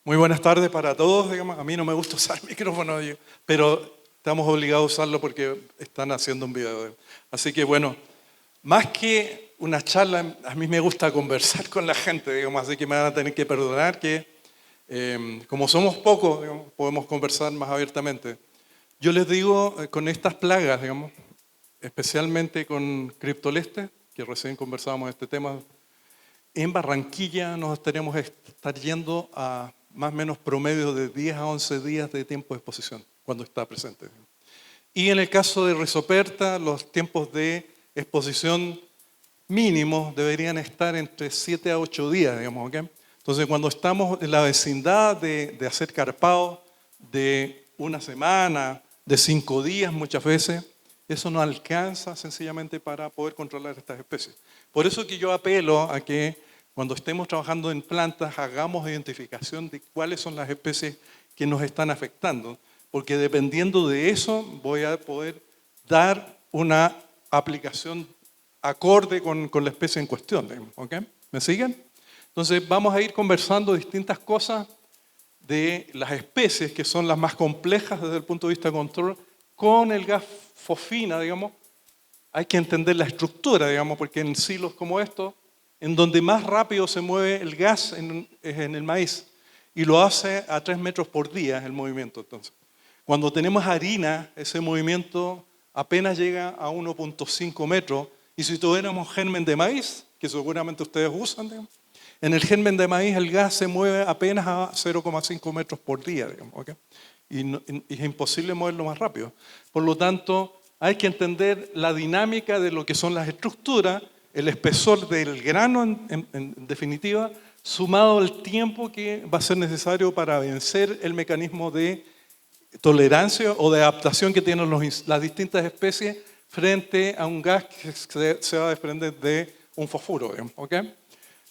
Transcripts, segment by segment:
Muy buenas tardes para todos. Digamos. A mí no me gusta usar el micrófono, pero estamos obligados a usarlo porque están haciendo un video. Así que bueno, más que una charla, a mí me gusta conversar con la gente, digamos, así que me van a tener que perdonar que como somos pocos, digamos, podemos conversar más abiertamente. Yo les digo, con estas plagas, digamos, especialmente con Criptoleste, que recién conversábamos de este tema, en Barranquilla nos tenemos que estar yendo a más o menos promedio de 10 a 11 días de tiempo de exposición, cuando está presente. Y en el caso de Rizoperta, los tiempos de exposición mínimos deberían estar entre 7 a 8 días, digamos, ¿ok? Entonces, cuando estamos en la vecindad de hacer carpado de una semana, de 5 días muchas veces, eso no alcanza sencillamente para poder controlar estas especies. Por eso que yo apelo a que cuando estemos trabajando en plantas hagamos identificación de cuáles son las especies que nos están afectando, porque dependiendo de eso voy a poder dar una aplicación acorde con la especie en cuestión. ¿Ok? ¿Me siguen? Entonces vamos a ir conversando distintas cosas de las especies que son las más complejas desde el punto de vista de control. Con el gas fosfina, digamos, hay que entender la estructura, digamos, porque en silos como estos, en donde más rápido se mueve el gas es en el maíz, y lo hace a 3 metros por día el movimiento. Entonces, cuando tenemos harina, ese movimiento apenas llega a 1.5 metros, y si tuviéramos germen de maíz, que seguramente ustedes usan, digamos, en el germen de maíz el gas se mueve apenas a 0,5 metros por día, digamos, ¿okay? Y es imposible moverlo más rápido. Por lo tanto, hay que entender la dinámica de lo que son las estructuras, el espesor del grano en definitiva, sumado al tiempo que va a ser necesario para vencer el mecanismo de tolerancia o de adaptación que tienen las distintas especies frente a un gas que se va a desprender de un fosfuro. ¿Ok?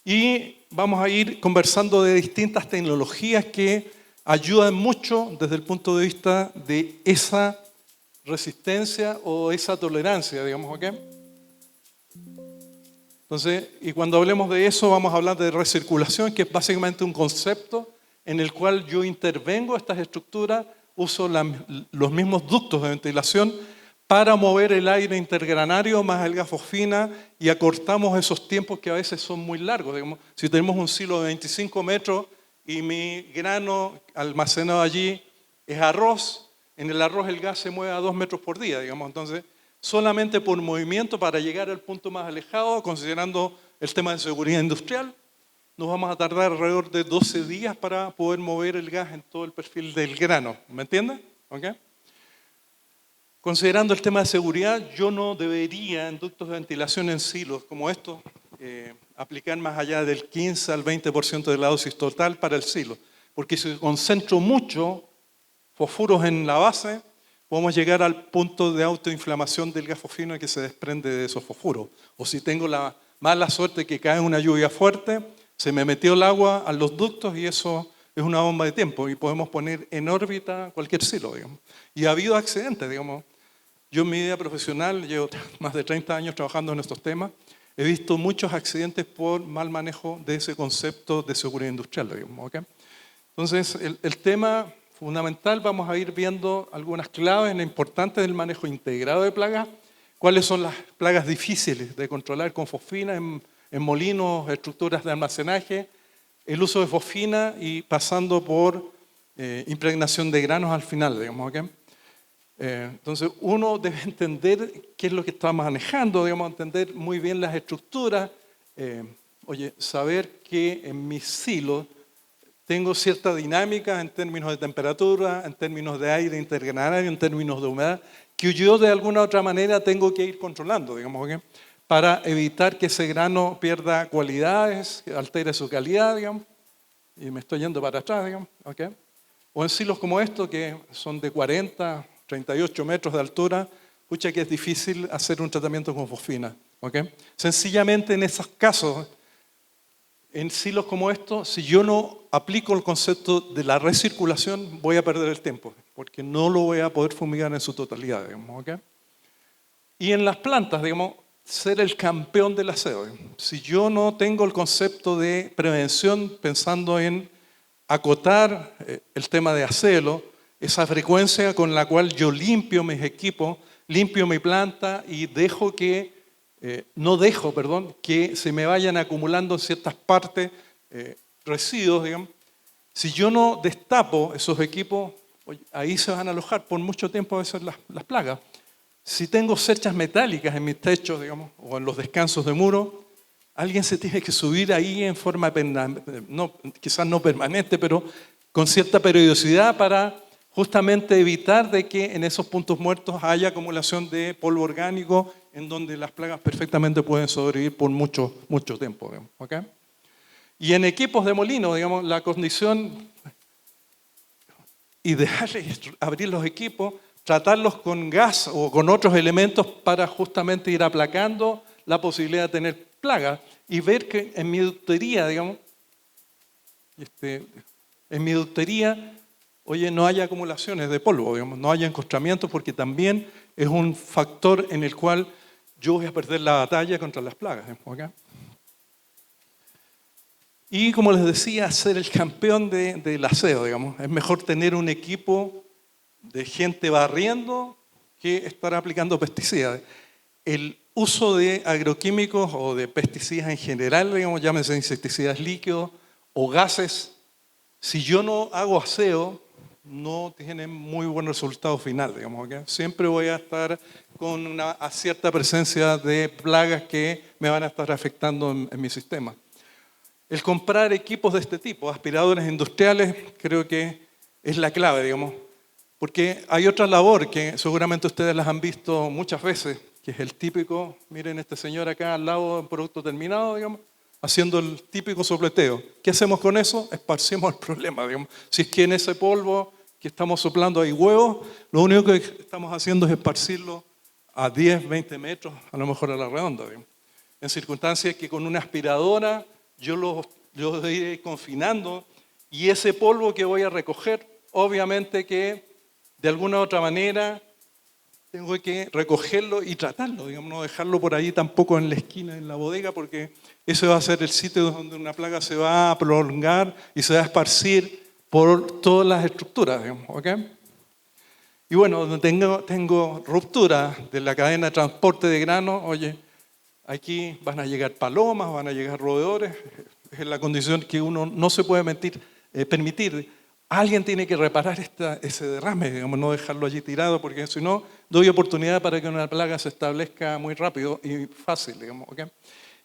Y vamos a ir conversando de distintas tecnologías que ayudan mucho desde el punto de vista de esa resistencia o esa tolerancia, digamos, ¿ok? Entonces, y cuando hablemos de eso vamos a hablar de recirculación, que es básicamente un concepto en el cual yo intervengo estas estructuras, uso los mismos ductos de ventilación para mover el aire intergranario más el gas fosfina y acortamos esos tiempos que a veces son muy largos. Digamos, si tenemos un silo de 25 metros y mi grano almacenado allí es arroz, en el arroz el gas se mueve a 2 metros por día, digamos. Entonces, solamente por movimiento para llegar al punto más alejado, considerando el tema de seguridad industrial, nos vamos a tardar alrededor de 12 días para poder mover el gas en todo el perfil del grano. ¿Me entienden? ¿Okay? Considerando el tema de seguridad, yo no debería en ductos de ventilación en silos como estos aplicar más allá del 15 al 20% de la dosis total para el silo, porque si concentro mucho fosfuros en la base, podemos llegar al punto de autoinflamación del gas fosfino que se desprende de esos fosfuros. O si tengo la mala suerte que cae una lluvia fuerte, se me metió el agua a los ductos y eso es una bomba de tiempo y podemos poner en órbita cualquier silo, digamos. Y ha habido accidentes, digamos. Yo en mi vida profesional, llevo más de 30 años trabajando en estos temas, he visto muchos accidentes por mal manejo de ese concepto de seguridad industrial, digamos, ¿okay? Entonces, el tema fundamental, vamos a ir viendo algunas claves importantes del manejo integrado de plagas, cuáles son las plagas difíciles de controlar con fosfina en molinos, estructuras de almacenaje, el uso de fosfina y pasando por impregnación de granos al final, digamos, ¿ok? Entonces uno debe entender qué es lo que está manejando, digamos, entender muy bien las estructuras, saber que en mis silos tengo cierta dinámica en términos de temperatura, en términos de aire intergranario, en términos de humedad, que yo de alguna u otra manera tengo que ir controlando, digamos, ¿okay? Para evitar que ese grano pierda cualidades, que altere su calidad, digamos, y me estoy yendo para atrás, digamos, ¿okay? O en silos como estos, que son de 40, 38 metros de altura, escucha que es difícil hacer un tratamiento con fosfina, ¿okay? Sencillamente en esos casos, en silos como estos, si yo no aplico el concepto de la recirculación, voy a perder el tiempo, porque no lo voy a poder fumigar en su totalidad, digamos, ¿okay? Y en las plantas, digamos, ser el campeón del aseo. Si yo no tengo el concepto de prevención pensando en acotar el tema de hacerlo, esa frecuencia con la cual yo limpio mis equipos, limpio mi planta y no dejo que se me vayan acumulando en ciertas partes residuos, digamos. Si yo no destapo esos equipos, ahí se van a alojar por mucho tiempo a veces las plagas. Si tengo cerchas metálicas en mis techos, digamos, o en los descansos de muro, alguien se tiene que subir ahí en forma, quizás no permanente, pero con cierta periodicidad para justamente evitar de que en esos puntos muertos haya acumulación de polvo orgánico en donde las plagas perfectamente pueden sobrevivir por mucho tiempo, digamos, ¿okay? Y en equipos de molino, digamos, la condición ideal es abrir los equipos, tratarlos con gas o con otros elementos para justamente ir aplacando la posibilidad de tener plagas y ver que en mi ductería, digamos, no haya acumulaciones de polvo, digamos, no haya encostamientos, porque también es un factor en el cual yo voy a perder la batalla contra las plagas, ¿okay? Y como les decía, ser el campeón del aseo, digamos. Es mejor tener un equipo de gente barriendo que estar aplicando pesticidas. El uso de agroquímicos o de pesticidas en general, digamos, llámense insecticidas líquidos o gases, si yo no hago aseo, no tienen muy buen resultado final, digamos, ¿okay? Siempre voy a estar con una cierta presencia de plagas que me van a estar afectando en mi sistema. El comprar equipos de este tipo, aspiradores industriales, creo que es la clave, digamos, porque hay otra labor que seguramente ustedes las han visto muchas veces, que es el típico, miren este señor acá al lado de un producto terminado, digamos, haciendo el típico sopleteo. ¿Qué hacemos con eso? Esparcimos el problema, digamos. Si es que en ese polvo que estamos soplando hay huevos, lo único que estamos haciendo es esparcirlo a 10, 20 metros, a lo mejor a la redonda, digamos. En circunstancias que con una aspiradora yo lo iré confinando y ese polvo que voy a recoger, obviamente que de alguna u otra manera tengo que recogerlo y tratarlo, digamos, no dejarlo por ahí tampoco en la esquina, en la bodega, porque ese va a ser el sitio donde una plaga se va a prolongar y se va a esparcir por todas las estructuras, digamos, ¿ok? Y bueno, donde tengo ruptura de la cadena de transporte de grano, oye, aquí van a llegar palomas, van a llegar roedores, es la condición que uno no se puede permitir. Alguien tiene que reparar ese derrame, digamos, no dejarlo allí tirado, porque si no, doy oportunidad para que una plaga se establezca muy rápido y fácil, digamos, ¿okay?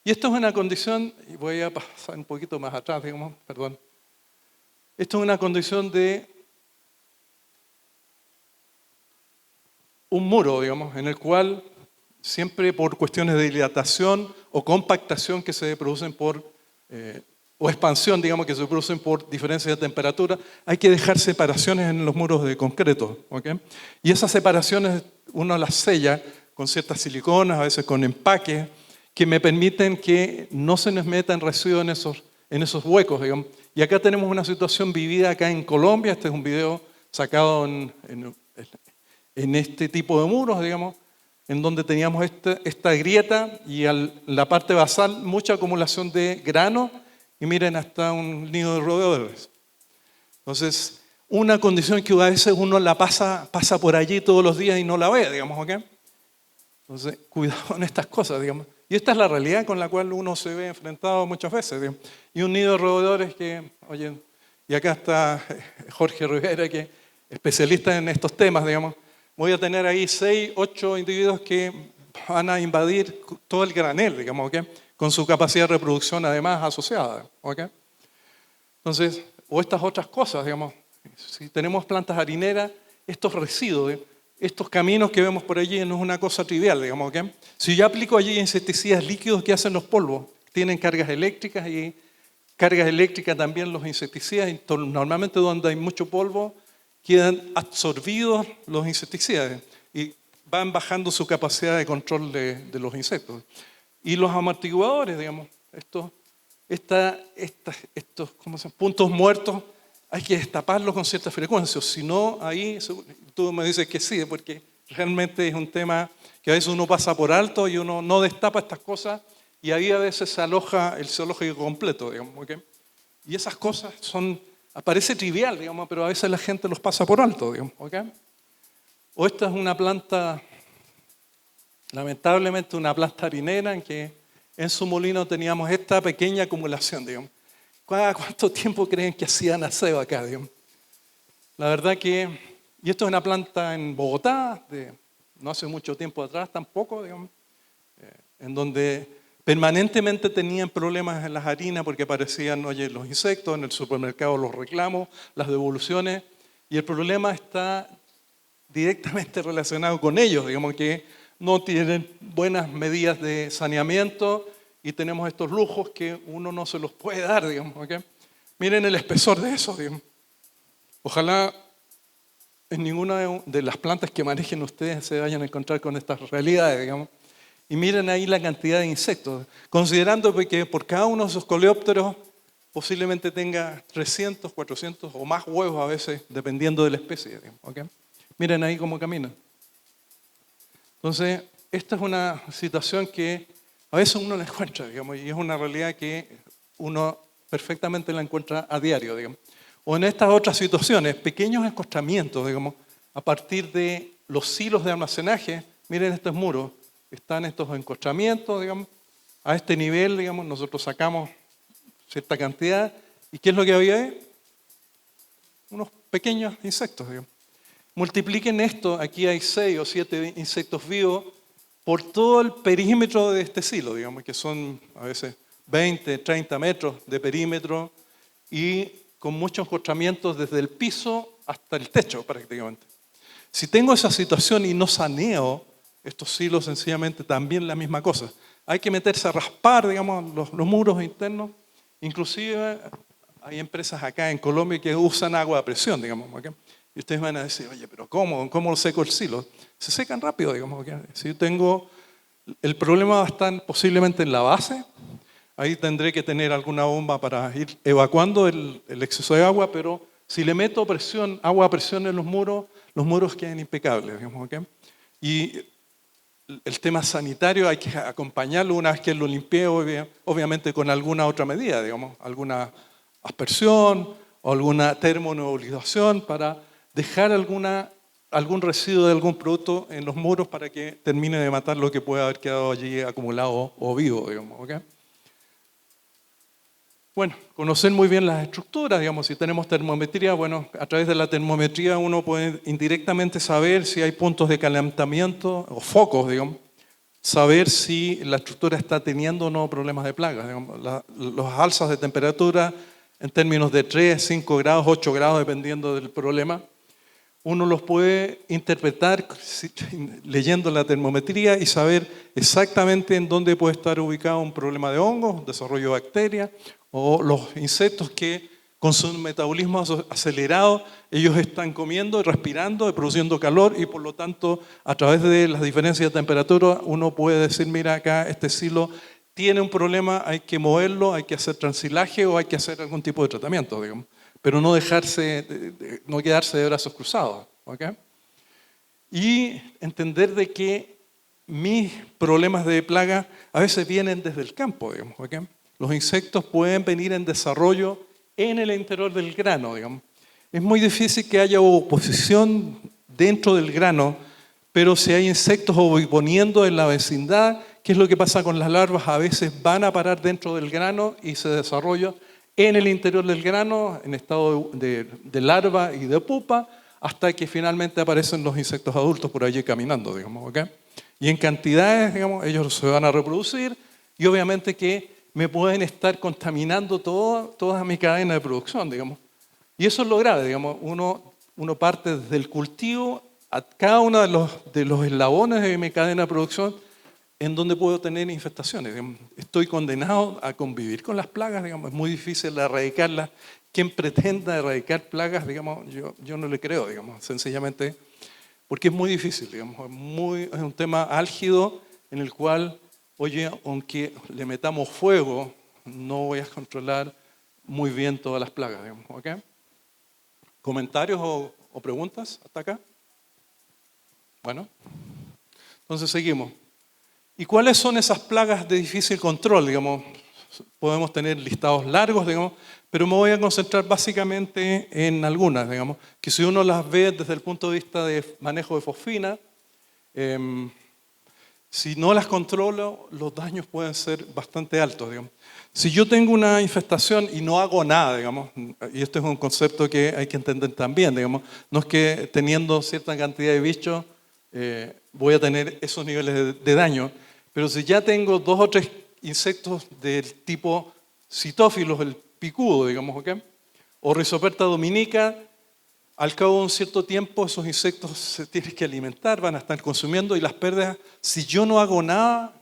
Y esto es una condición, y voy a pasar un poquito más atrás, digamos, perdón. Esto es una condición de un muro, digamos, en el cual siempre por cuestiones de dilatación o compactación que se producen o expansión, digamos, que se producen por diferencias de temperatura, hay que dejar separaciones en los muros de concreto, ¿okay? Y esas separaciones uno las sella con ciertas siliconas, a veces con empaques, que me permiten que no se nos metan residuos en esos huecos, digamos. Y acá tenemos una situación vivida acá en Colombia, este es un video sacado en este tipo de muros, digamos, en donde teníamos esta grieta y en la parte basal mucha acumulación de grano y miren hasta un nido de roedores. Entonces, una condición que a veces uno la pasa por allí todos los días y no la ve, digamos, ¿ok? Entonces, cuidado con estas cosas, digamos. Y esta es la realidad con la cual uno se ve enfrentado muchas veces, digamos. Y un nido de roedores que, oye, y acá está Jorge Rivera, que es especialista en estos temas, digamos. Voy a tener ahí 6, 8 individuos que van a invadir todo el granel, digamos, ¿ok? Con su capacidad de reproducción además asociada, ¿ok? Entonces, o estas otras cosas, digamos, si tenemos plantas harineras, estos residuos, estos caminos que vemos por allí no es una cosa trivial, digamos, ¿ok? Si yo aplico allí insecticidas líquidos, ¿qué hacen los polvos? Tienen cargas eléctricas y cargas eléctricas también los insecticidas, y normalmente donde hay mucho polvo, quedan absorbidos los insecticidas y van bajando su capacidad de control de los insectos. Y los amortiguadores, digamos, estos puntos muertos, hay que destaparlos con cierta frecuencia. Si no, ahí tú me dices que sí, porque realmente es un tema que a veces uno pasa por alto y uno no destapa estas cosas y ahí a veces se aloja el zoológico completo, digamos, ¿okay? Y esas cosas son parece trivial, digamos, pero a veces la gente los pasa por alto, digamos, ¿ok? O esta es una planta, lamentablemente una planta harinera en que en su molino teníamos esta pequeña acumulación, digamos. ¿Cada cuánto tiempo creen que hacían aseo acá, digamos? La verdad que, y esto es una planta en Bogotá, no hace mucho tiempo atrás tampoco, digamos, en donde permanentemente tenían problemas en las harinas porque aparecían, oye, los insectos, en el supermercado los reclamos, las devoluciones, y el problema está directamente relacionado con ellos, digamos que no tienen buenas medidas de saneamiento y tenemos estos lujos que uno no se los puede dar, digamos, ¿ok? Miren el espesor de eso, digamos. Ojalá en ninguna de las plantas que manejen ustedes se vayan a encontrar con estas realidades, digamos. Y miren ahí la cantidad de insectos, considerando que por cada uno de esos coleópteros posiblemente tenga 300, 400 o más huevos a veces, dependiendo de la especie, digamos, ¿ok? Miren ahí cómo caminan. Entonces, esta es una situación que a veces uno la encuentra, digamos, y es una realidad que uno perfectamente la encuentra a diario, digamos. O en estas otras situaciones, pequeños encostamientos, digamos, a partir de los silos de almacenaje. Miren estos muros, están estos encostamientos, digamos, a este nivel, digamos, nosotros sacamos cierta cantidad. ¿Y qué es lo que había ahí? Unos pequeños insectos, digamos. Multipliquen esto, aquí hay 6 o 7 insectos vivos por todo el perímetro de este silo, digamos, que son a veces 20, 30 metros de perímetro y con muchos encostamientos desde el piso hasta el techo prácticamente. Si tengo esa situación y no saneo estos silos, sencillamente también la misma cosa. Hay que meterse a raspar, digamos, los muros internos. Inclusive hay empresas acá en Colombia que usan agua a presión, digamos, ¿ok? Y ustedes van a decir, oye, pero ¿cómo seco el silo? Se secan rápido, digamos. ¿Okay? Si yo tengo, el problema va a estar posiblemente en la base, ahí tendré que tener alguna bomba para ir evacuando el exceso de agua, pero si le meto presión, agua a presión en los muros quedan impecables, digamos. ¿Okay? Y el tema sanitario hay que acompañarlo una vez que lo limpie, obviamente con alguna otra medida, digamos, alguna aspersión o alguna termonebulización para dejar algún residuo de algún producto en los muros para que termine de matar lo que pueda haber quedado allí acumulado o vivo, digamos. ¿Okay? Bueno, conocer muy bien las estructuras, digamos, si tenemos termometría, bueno, a través de la termometría uno puede indirectamente saber si hay puntos de calentamiento o focos, digamos, saber si la estructura está teniendo o no problemas de plagas, digamos, los alzas de temperatura en términos de 3, 5 grados, 8 grados, dependiendo del problema, uno los puede interpretar leyendo la termometría y saber exactamente en dónde puede estar ubicado un problema de hongos, desarrollo de bacterias, o los insectos que con su metabolismo acelerado, ellos están comiendo, respirando, produciendo calor y por lo tanto a través de las diferencias de temperatura uno puede decir, mira acá este silo tiene un problema, hay que moverlo, hay que hacer transilaje o hay que hacer algún tipo de tratamiento, digamos. Pero no no quedarse de brazos cruzados. ¿Okay? Y entender de que mis problemas de plaga a veces vienen desde el campo, digamos. ¿Okay? Los insectos pueden venir en desarrollo en el interior del grano, digamos. Es muy difícil que haya oposición dentro del grano, pero si hay insectos oviponiendo en la vecindad, ¿qué es lo que pasa con las larvas? A veces van a parar dentro del grano y se desarrollan en el interior del grano, en estado de larva y de pupa, hasta que finalmente aparecen los insectos adultos por allí caminando, digamos, ¿okay? Y en cantidades, digamos, ellos se van a reproducir y obviamente que me pueden estar contaminando toda mi cadena de producción, digamos. Y eso es lo grave, digamos, uno parte desde el cultivo a cada uno de los eslabones de mi cadena de producción en donde puedo tener infestaciones. Digamos. Estoy condenado a convivir con las plagas, digamos, es muy difícil erradicarlas. Quien pretenda erradicar plagas, digamos, yo no le creo, digamos, sencillamente, porque es muy difícil, digamos, es un tema álgido en el cual, oye, aunque le metamos fuego, no voy a controlar muy bien todas las plagas, digamos, ¿ok? ¿Comentarios o preguntas hasta acá? Bueno, entonces seguimos. ¿Y cuáles son esas plagas de difícil control, digamos? podemos tener listados largos, digamos, pero me voy a concentrar básicamente en algunas, digamos, que si uno las ve desde el punto de vista de manejo de fosfina, si no las controlo, los daños pueden ser bastante altos, digamos. Si yo tengo una infestación y no hago nada, digamos, y esto es un concepto que hay que entender también, digamos, no es que teniendo cierta cantidad de bichos voy a tener esos niveles de daño, pero si ya tengo 2 o 3 insectos del tipo citófilos, el picudo, digamos, ¿ok? O Rhizoperta dominica, al cabo de un cierto tiempo esos insectos se tienen que alimentar, van a estar consumiendo y las pérdidas, si yo no hago nada,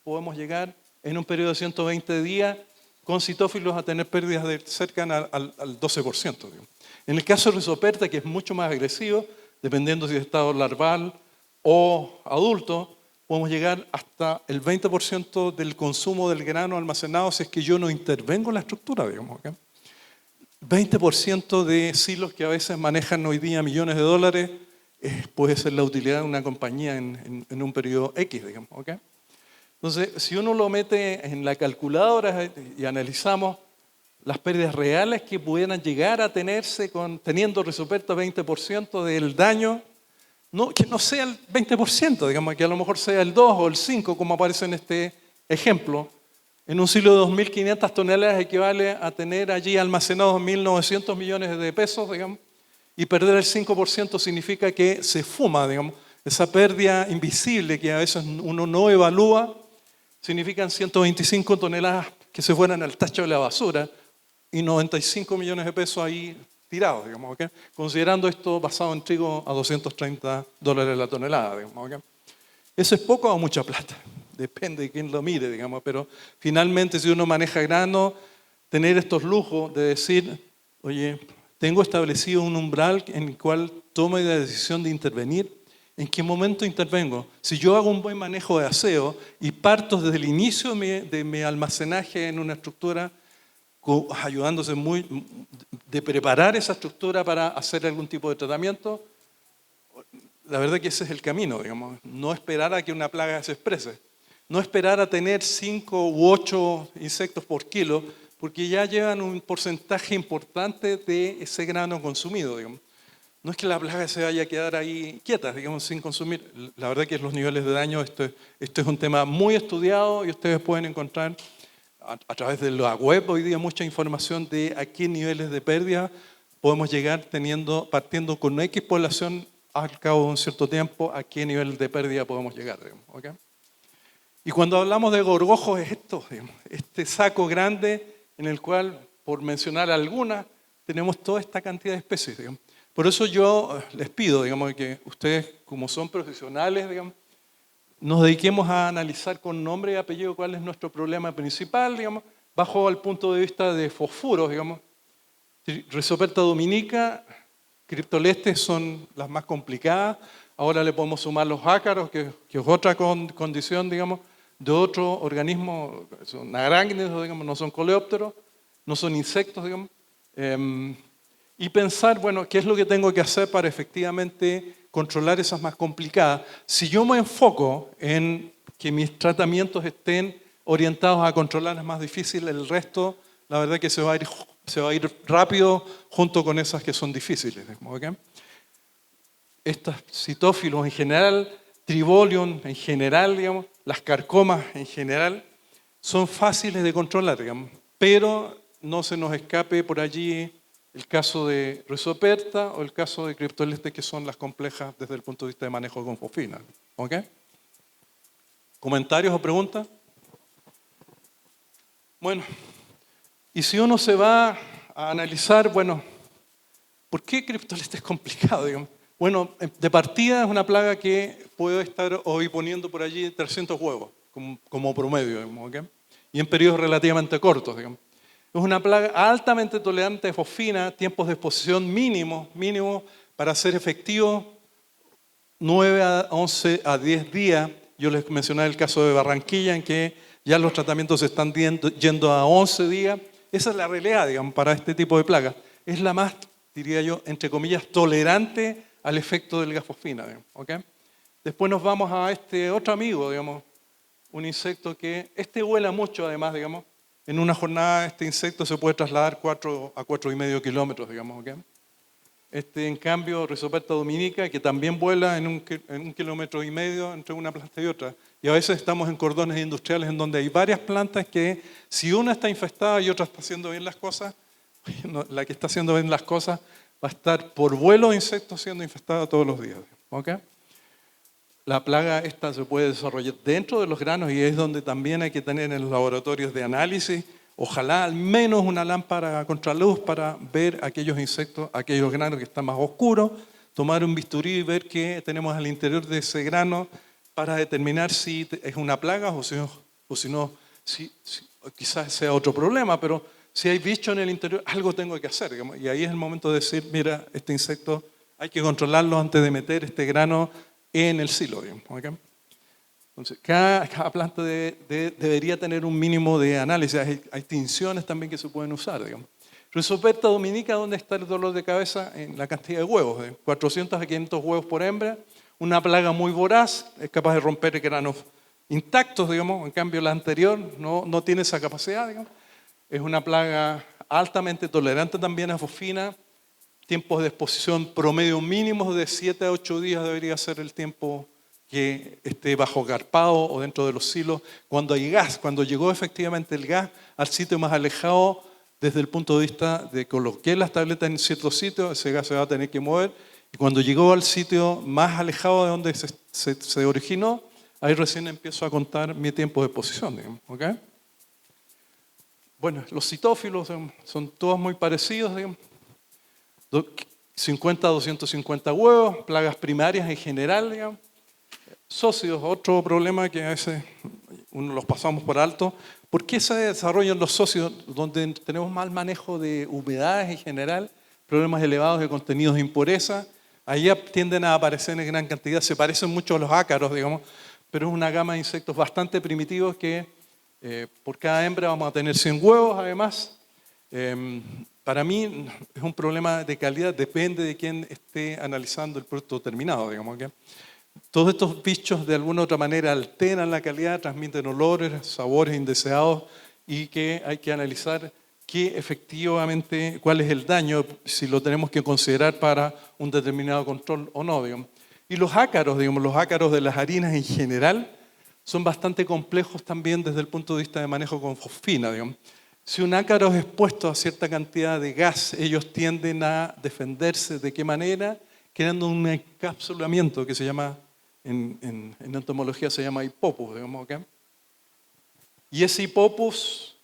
podemos llegar en un periodo de 120 días con citófilos a tener pérdidas cercanas al 12%. Digamos. En el caso de Rhizoperta, que es mucho más agresivo, dependiendo si es estado larval o adulto, podemos llegar hasta el 20% del consumo del grano almacenado si es que yo no intervengo en la estructura, digamos. ¿Okay? 20% de silos que a veces manejan hoy día millones de dólares puede ser la utilidad de una compañía en un periodo X, digamos. ¿Okay? Entonces, si uno lo mete en la calculadora y analizamos las pérdidas reales que pudieran llegar a tenerse teniendo Rhizoperta 20% del daño, que no sea el 20%, digamos, que a lo mejor sea el 2 o el 5, como aparece en este ejemplo. En un silo de 2.500 toneladas equivale a tener allí almacenados 1.900 millones de pesos, digamos, y perder el 5% significa que se fuma, digamos. Esa pérdida invisible que a veces uno no evalúa, significan 125 toneladas que se fueran al tacho de la basura y 95 millones de pesos ahí tirados, digamos, ¿okay? Considerando esto basado en trigo a $230 la tonelada, digamos, ¿okay? Eso es poco o mucha plata, depende de quién lo mire, digamos, pero finalmente si uno maneja grano, tener estos lujos de decir, oye, tengo establecido un umbral en el cual tome la decisión de intervenir. ¿En qué momento intervengo? Si yo hago un buen manejo de aseo y parto desde el inicio de mi almacenaje en una estructura, ayudándose de preparar esa estructura para hacer algún tipo de tratamiento, la verdad que ese es el camino, digamos. No esperar a que una plaga se exprese. No esperar a tener 5 u 8 insectos por kilo, porque ya llevan un porcentaje importante de ese grano consumido, digamos. No es que la plaga se vaya a quedar ahí quieta, digamos, sin consumir. La verdad que los niveles de daño, esto es un tema muy estudiado y ustedes pueden encontrar a través de la web hoy día mucha información de a qué niveles de pérdida podemos llegar partiendo con X población al cabo de un cierto tiempo, a qué nivel de pérdida podemos llegar. Digamos, ¿okay? Y cuando hablamos de gorgojos es esto, digamos, este saco grande en el cual, por mencionar algunas, tenemos toda esta cantidad de especies. Digamos. Por eso yo les pido, digamos, que ustedes, como son profesionales, digamos, nos dediquemos a analizar con nombre y apellido cuál es nuestro problema principal, digamos, bajo el punto de vista de fosfuros, digamos. Rhizoperta dominica, Cryptolestes son las más complicadas. Ahora le podemos sumar los ácaros, que es otra condición, digamos, de otro organismo, son arácnidos, digamos, no son coleópteros, no son insectos, digamos. Y pensar, bueno, ¿qué es lo que tengo que hacer para efectivamente controlar esas más complicadas? Si yo me enfoco en que mis tratamientos estén orientados a controlar las más difíciles, el resto, la verdad que se va a ir rápido junto con esas que son difíciles. ¿Okay? Estos citófilos en general, Tribolium en general, digamos, las carcomas en general, son fáciles de controlar, digamos, pero no se nos escape por allí el caso de Rhizoperta o el caso de Cryptolestes, que son las complejas desde el punto de vista de manejo con fosfina. ¿Ok? ¿Comentarios o preguntas? Bueno, y si uno se va a analizar, bueno, ¿por qué Cryptolestes es complicado? Digamos? Bueno, de partida es una plaga que puede estar hoy poniendo por allí 300 huevos, como promedio, digamos, ¿okay? Y en periodos relativamente cortos, digamos. Es una plaga altamente tolerante de fosfina, tiempos de exposición mínimos para ser efectivo, 9 a 11 a 10 días. Yo les mencioné el caso de Barranquilla, en que ya los tratamientos se están yendo a 11 días. Esa es la realidad, digamos, para este tipo de plagas. Es la más, diría yo, entre comillas, tolerante al efecto del gas fosfina. Digamos, ¿okay? Después nos vamos a este otro amigo, digamos, un insecto que, vuela mucho además, digamos, En una jornada este insecto se puede trasladar 4 a 4,5 kilómetros, digamos, ¿ok? En cambio, Rhizoperta dominica, que también vuela en 1,5 kilómetros entre una planta y otra. Y a veces estamos en cordones industriales en donde hay varias plantas que, si una está infestada y otra está haciendo bien las cosas, la que está haciendo bien las cosas va a estar por vuelo de insectos siendo infestada todos los días, ¿ok? La plaga esta se puede desarrollar dentro de los granos y es donde también hay que tener en los laboratorios de análisis, ojalá al menos una lámpara a contraluz para ver aquellos insectos, aquellos granos que están más oscuros, tomar un bisturí y ver qué tenemos al interior de ese grano para determinar si es una plaga o si no, quizás sea otro problema, pero si hay bicho en el interior, algo tengo que hacer, digamos. Y ahí es el momento de decir, mira, este insecto hay que controlarlo antes de meter este grano en el silo, digamos, ¿okay? Entonces, cada planta debería tener un mínimo de análisis. Hay tinciones también que se pueden usar, digamos. Rhizoperta dominica, ¿dónde está el dolor de cabeza? En la cantidad de huevos, de 400 a 500 huevos por hembra. Una plaga muy voraz, es capaz de romper granos intactos, digamos. En cambio, la anterior no tiene esa capacidad, digamos. Es una plaga altamente tolerante también a fosfina. Tiempos de exposición promedio mínimos de 7 a 8 días debería ser el tiempo que esté bajo garpado o dentro de los silos. Cuando hay gas, cuando llegó efectivamente el gas al sitio más alejado desde el punto de vista de coloqué las tabletas en cierto sitio, ese gas se va a tener que mover. Y cuando llegó al sitio más alejado de donde se originó, ahí recién empiezo a contar mi tiempo de exposición, digamos, ¿ok? Bueno, los citófilos son todos muy parecidos, digamos. 50 a 250 huevos, plagas primarias en general, digamos. Socios, otro problema que a veces uno los pasamos por alto. ¿Por qué se desarrollan los socios donde tenemos mal manejo de humedades en general, problemas elevados de contenidos de impureza? Ahí tienden a aparecer en gran cantidad, se parecen mucho a los ácaros, digamos, pero es una gama de insectos bastante primitivos que por cada hembra vamos a tener 100 huevos, además. Para mí es un problema de calidad, depende de quién esté analizando el producto terminado, digamos, ¿okay? Todos estos bichos de alguna u otra manera alteran la calidad, transmiten olores, sabores indeseados y que hay que analizar qué efectivamente, cuál es el daño, si lo tenemos que considerar para un determinado control o no, digamos. Y los ácaros, digamos, los ácaros de las harinas en general son bastante complejos también desde el punto de vista de manejo con fosfina, digamos. Si un ácaro es expuesto a cierta cantidad de gas, ellos tienden a defenderse. ¿De qué manera? Creando un encapsulamiento que se llama, en entomología se llama hipopus, digamos, ¿okay? Y ese hipopus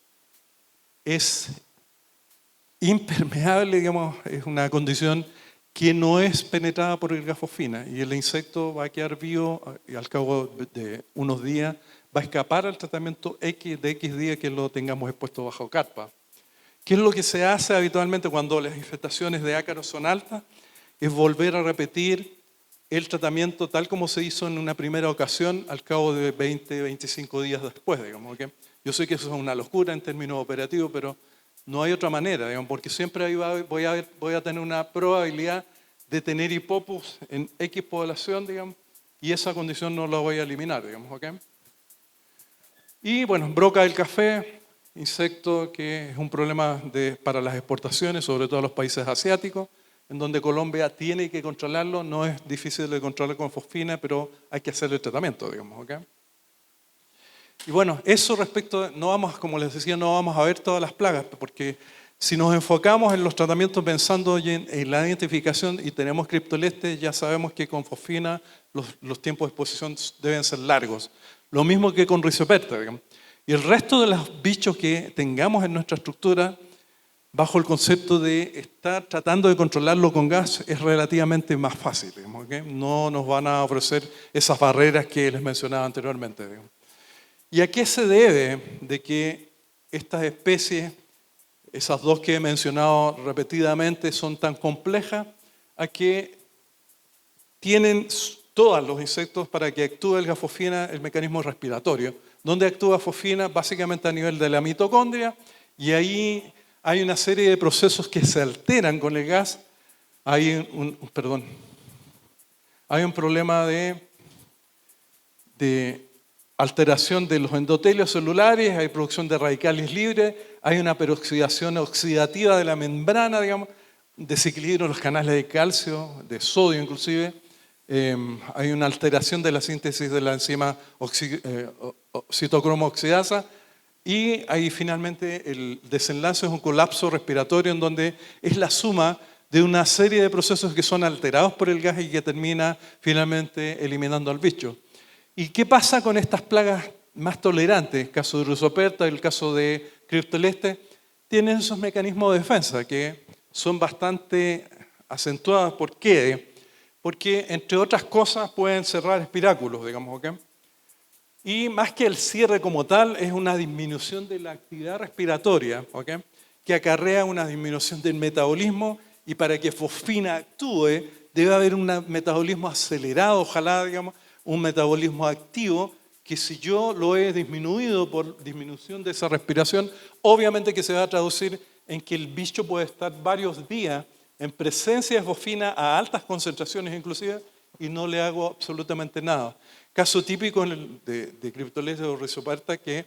es impermeable, digamos, es una condición que no es penetrada por el gas fosfina y el insecto va a quedar vivo y al cabo de unos días va a escapar al tratamiento de X días que lo tengamos expuesto bajo carpa. ¿Qué es lo que se hace habitualmente cuando las infestaciones de ácaros son altas? Es volver a repetir el tratamiento tal como se hizo en una primera ocasión al cabo de 20, 25 días después, digamos, ¿okay? Yo sé que eso es una locura en términos operativos, pero no hay otra manera, digamos, porque siempre ahí voy a tener una probabilidad de tener hipopus en X población, digamos, y esa condición no la voy a eliminar, digamos, ¿ok? Y bueno, broca del café, insecto que es un problema para las exportaciones, sobre todo a los países asiáticos, en donde Colombia tiene que controlarlo, no es difícil de controlar con fosfina, pero hay que hacer el tratamiento, digamos, ¿ok? Y bueno, eso respecto, no vamos, como les decía, no vamos a ver todas las plagas, porque si nos enfocamos en los tratamientos pensando en la identificación y tenemos criptolestes, ya sabemos que con fosfina los tiempos de exposición deben ser largos. Lo mismo que con Rhizoperta, digamos. Y el resto de los bichos que tengamos en nuestra estructura, bajo el concepto de estar tratando de controlarlo con gas, es relativamente más fácil, digamos, ¿okay? No nos van a ofrecer esas barreras que les mencionaba anteriormente, digamos. ¿Y a qué se debe de que estas especies, esas dos que he mencionado repetidamente, son tan complejas? A que tienen todos los insectos para que actúe el gas fosfina, el mecanismo respiratorio. ¿Dónde actúa fosfina? Básicamente a nivel de la mitocondria, y ahí hay una serie de procesos que se alteran con el gas. Hay un problema de alteración de los endotelios celulares, hay producción de radicales libres, hay una peroxidación oxidativa de la membrana, digamos, desequilibrio en los canales de calcio, de sodio inclusive, hay una alteración de la síntesis de la enzima citocromo oxidasa, y ahí finalmente el desenlace es un colapso respiratorio en donde es la suma de una serie de procesos que son alterados por el gas y que termina finalmente eliminando al bicho. ¿Y qué pasa con estas plagas más tolerantes? El caso de Rhizoperta y el caso de Cryptoleste tienen esos mecanismos de defensa que son bastante acentuados. ¿Por qué? Porque, entre otras cosas, pueden cerrar espiráculos, digamos, ¿ok? Y más que el cierre como tal, es una disminución de la actividad respiratoria, ¿ok? Que acarrea una disminución del metabolismo, y para que fosfina actúe, debe haber un metabolismo acelerado, ojalá, digamos, un metabolismo activo, que si yo lo he disminuido por disminución de esa respiración, obviamente que se va a traducir en que el bicho puede estar varios días en presencia de fosfina a altas concentraciones inclusive, y no le hago absolutamente nada. Caso típico de Cryptoleste o Rhizoperta, que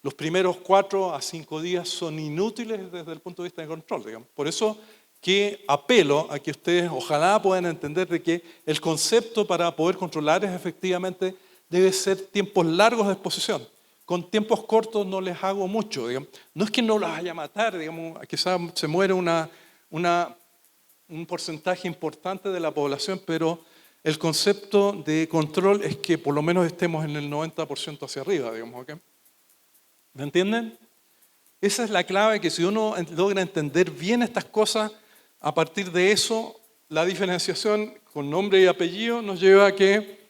los primeros 4 a 5 días son inútiles desde el punto de vista de control, digamos. Por eso que apelo a que ustedes ojalá puedan entender de que el concepto para poder controlar es efectivamente debe ser tiempos largos de exposición. Con tiempos cortos no les hago mucho, digamos. No es que no los vaya a matar, digamos, quizás se muere un porcentaje importante de la población, pero el concepto de control es que por lo menos estemos en el 90% hacia arriba, digamos, ¿ok? ¿Me entienden? Esa es la clave, que si uno logra entender bien estas cosas, a partir de eso, la diferenciación con nombre y apellido nos lleva a que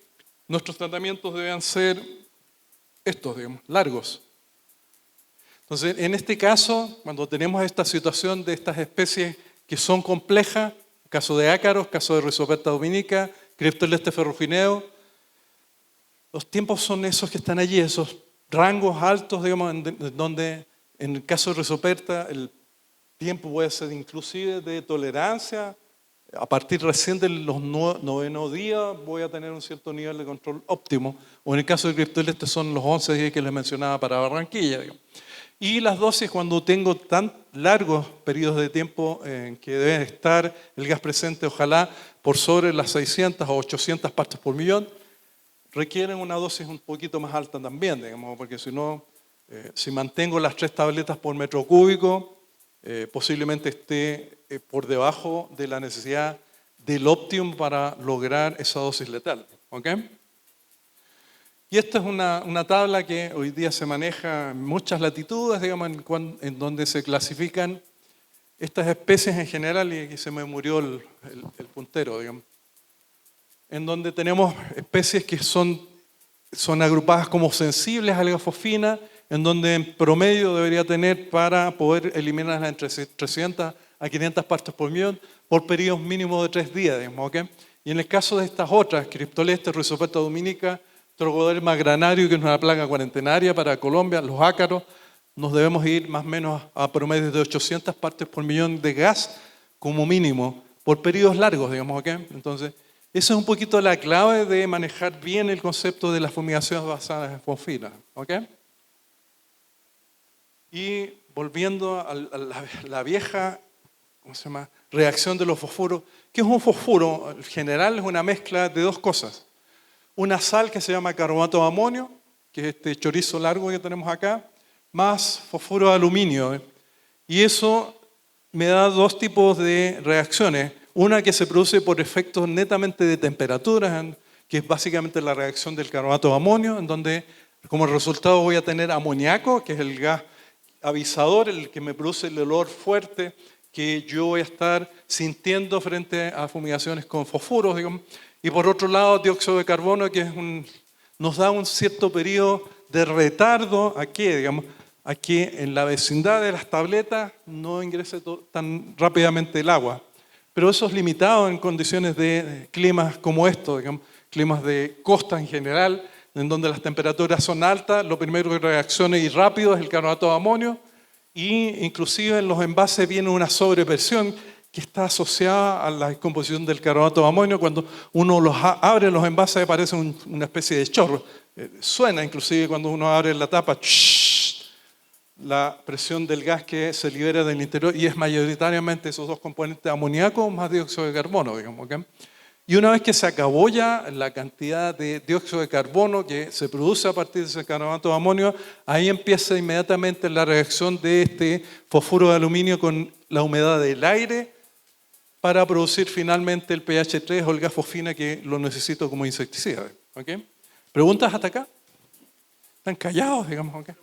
nuestros tratamientos deben ser estos, digamos, largos. Entonces, en este caso, cuando tenemos esta situación de estas especies que son complejas, caso de ácaros, caso de Rhizoperta dominica, Cryptoleste ferrugineo, los tiempos son esos que están allí, esos rangos altos, digamos, en donde en el caso de Rhizoperta el tiempo puede ser inclusive de tolerancia. A partir recién de los 9 días voy a tener un cierto nivel de control óptimo. O en el caso de Cryptoleste son los 11 días que les mencionaba para Barranquilla, digamos. Y las dosis, cuando tengo tan largos periodos de tiempo en que debe estar el gas presente, ojalá por sobre las 600 o 800 partes por millón, requieren una dosis un poquito más alta también, digamos, porque si no, si mantengo las 3 tabletas por metro cúbico, posiblemente esté por debajo de la necesidad del óptimo para lograr esa dosis letal. ¿Ok? Y esta es una tabla que hoy día se maneja en muchas latitudes, digamos, en donde se clasifican estas especies en general, y aquí se me murió el puntero, digamos, en donde tenemos especies que son agrupadas como sensibles a la fosfina, en donde en promedio debería tener para poder eliminarlas entre 300 a 500 partes por millón por periodos mínimos de 3 días, digamos, ¿ok? Y en el caso de estas otras, Cryptoleste, Rhizoperta dominica, Trogoderma granario, que es una plaga cuarentenaria para Colombia, los ácaros, nos debemos ir más o menos a promedios de 800 partes por millón de gas como mínimo, por periodos largos, digamos, ¿ok? Entonces, esa es un poquito la clave de manejar bien el concepto de las fumigaciones basadas en fosfina, ¿ok? Y volviendo a la vieja, ¿cómo se llama?, reacción de los fosfuros. ¿Qué es un fosfuro? En general es una mezcla de 2 cosas. Una sal que se llama carbonato de amonio, que es este chorizo largo que tenemos acá, más fosfuro de aluminio. Y eso me da 2 tipos de reacciones. Una que se produce por efectos netamente de temperatura, que es básicamente la reacción del carbonato de amonio, en donde como resultado voy a tener amoníaco, que es el gas avisador, el que me produce el olor fuerte que yo voy a estar sintiendo frente a fumigaciones con fosfuros, digamos. Y por otro lado, dióxido de carbono, que nos da un cierto periodo de retardo a que, digamos, a que en la vecindad de las tabletas no ingrese tan rápidamente el agua. Pero eso es limitado en condiciones de climas como estos, digamos, climas de costa en general, en donde las temperaturas son altas. Lo primero que reacciona y rápido es el carbonato de amonio, y inclusive en los envases viene una sobrepresión que está asociada a la descomposición del carbonato de amonio. Cuando uno abre los envases aparece una especie de chorro. Suena inclusive cuando uno abre la tapa, la presión del gas que se libera del interior, y es mayoritariamente esos dos componentes, amoníaco más dióxido de carbono, digamos. ¿Okay? Y una vez que se acabó ya la cantidad de dióxido de carbono que se produce a partir de ese carbonato de amonio, ahí empieza inmediatamente la reacción de este fosfuro de aluminio con la humedad del aire para producir finalmente el pH 3 o el gas fosfina que lo necesito como insecticida. ¿Okay? ¿Preguntas hasta acá? ¿Están callados, digamos? ¿Okay?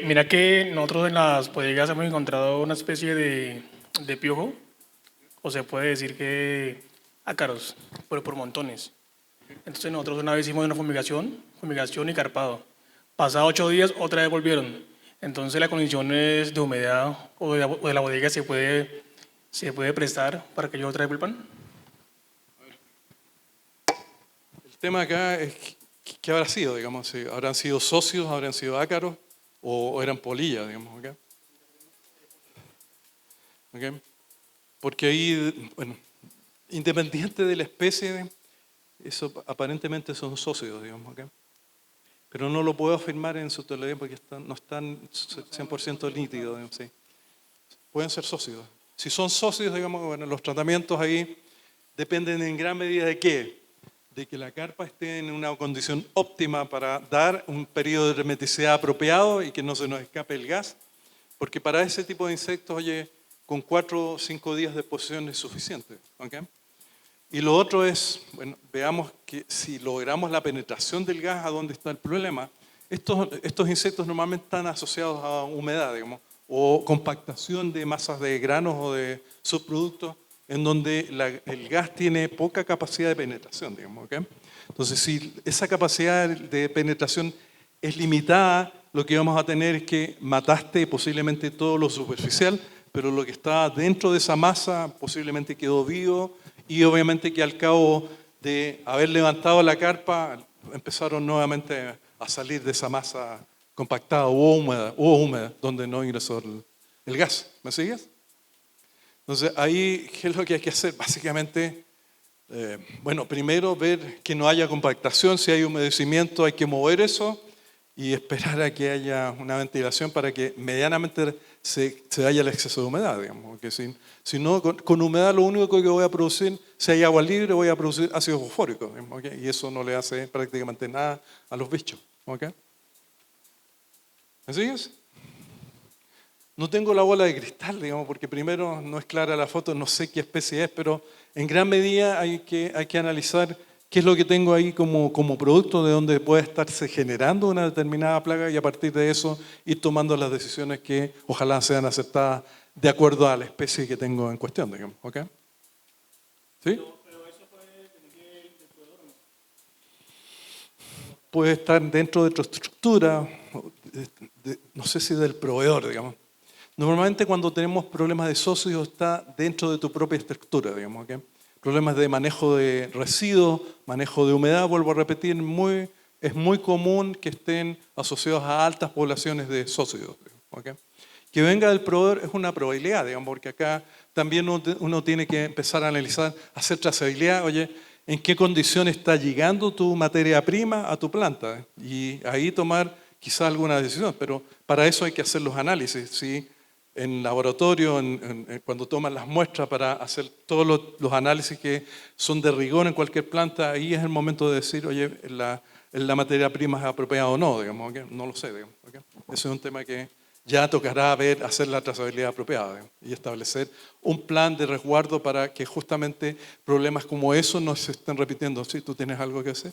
Mira que nosotros en las bodegas hemos encontrado una especie de piojo, o se puede decir que ácaros, pero por montones. Entonces nosotros una vez hicimos una fumigación y carpado. Pasados 8 días otra vez volvieron. Entonces las condiciones de humedad o de la bodega se puede prestar para que ellos otra vez vuelvan. El tema acá es ¿qué habrá sido? Digamos, si habrán sido socios, habrán sido ácaros o eran polillas, digamos. ¿Okay? ¿Okay? Porque ahí, bueno, independiente de la especie, eso aparentemente son socios, digamos. ¿Okay? Pero no lo puedo afirmar en su totalidad porque no están 100% nítidos. Digamos, sí. Pueden ser socios. Si son socios, digamos, bueno, los tratamientos ahí dependen en gran medida de qué. De que la carpa esté en una condición óptima para dar un periodo de hermeticidad apropiado y que no se nos escape el gas, porque para ese tipo de insectos, oye, con 4 o 5 días de exposición es suficiente. ¿Okay? Y lo otro es, bueno, veamos que si logramos la penetración del gas, ¿a dónde está el problema? Estos insectos normalmente están asociados a humedad, digamos, o compactación de masas de granos o de subproductos, en donde el gas tiene poca capacidad de penetración, digamos. ¿Okay? Entonces, si esa capacidad de penetración es limitada, lo que vamos a tener es que mataste posiblemente todo lo superficial, pero lo que está dentro de esa masa posiblemente quedó vivo, y obviamente que al cabo de haber levantado la carpa, empezaron nuevamente a salir de esa masa compactada o húmeda, donde no ingresó el gas. ¿Me sigues? Entonces, ahí, ¿qué es lo que hay que hacer? Básicamente, bueno, primero ver que no haya compactación. Si hay humedecimiento, hay que mover eso y esperar a que haya una ventilación para que medianamente se vaya el exceso de humedad, digamos. Porque si no, con humedad lo único que voy a producir, si hay agua libre, voy a producir ácido fosfórico, digamos, ¿okay? Y eso no le hace prácticamente nada a los bichos. ¿Okay? ¿Me sigues? No tengo la bola de cristal, digamos, porque primero no es clara la foto, no sé qué especie es, pero en gran medida hay que analizar qué es lo que tengo ahí como producto, de donde puede estarse generando una determinada plaga, y a partir de eso ir tomando las decisiones que ojalá sean aceptadas de acuerdo a la especie que tengo en cuestión, digamos. ¿Ok? ¿Sí? Pero eso puede venir del proveedor, ¿no? Puede estar dentro de tu estructura, no sé si del proveedor, digamos. Normalmente cuando tenemos problemas de socios está dentro de tu propia estructura, digamos. ¿Okay? Problemas de manejo de residuos, manejo de humedad, vuelvo a repetir, es muy común que estén asociados a altas poblaciones de socios. ¿Okay? Que venga del proveedor es una probabilidad, digamos, porque acá también uno tiene que empezar a analizar, hacer trazabilidad, oye, en qué condiciones está llegando tu materia prima a tu planta, y ahí tomar quizás alguna decisión, pero para eso hay que hacer los análisis, ¿sí? En laboratorio, cuando toman las muestras para hacer todos los análisis que son de rigor en cualquier planta, ahí es el momento de decir, oye, la materia prima es apropiada o no, digamos, ¿okay? No lo sé, digamos. ¿Okay? Ese es un tema que ya tocará hacer la trazabilidad apropiada, digamos, y establecer un plan de resguardo para que justamente problemas como eso no se estén repitiendo. ¿Sí? ¿Tú tienes algo que hacer?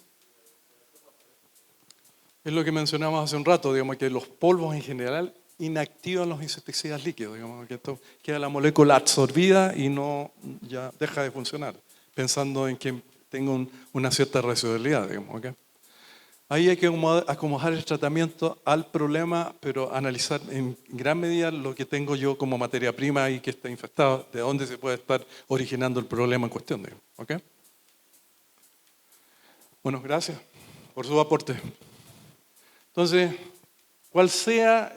Es lo que mencionamos hace un rato, digamos, que los polvos en general inactivan los insecticidas líquidos, digamos, que esto queda la molécula absorbida y no ya deja de funcionar, pensando en que tenga una cierta residualidad, digamos. ¿Okay? Ahí hay que acomodar el tratamiento al problema, pero analizar en gran medida lo que tengo yo como materia prima y que está infectado, de dónde se puede estar originando el problema en cuestión. Digamos. ¿Okay? Bueno, gracias por su aporte. Entonces, cuál sea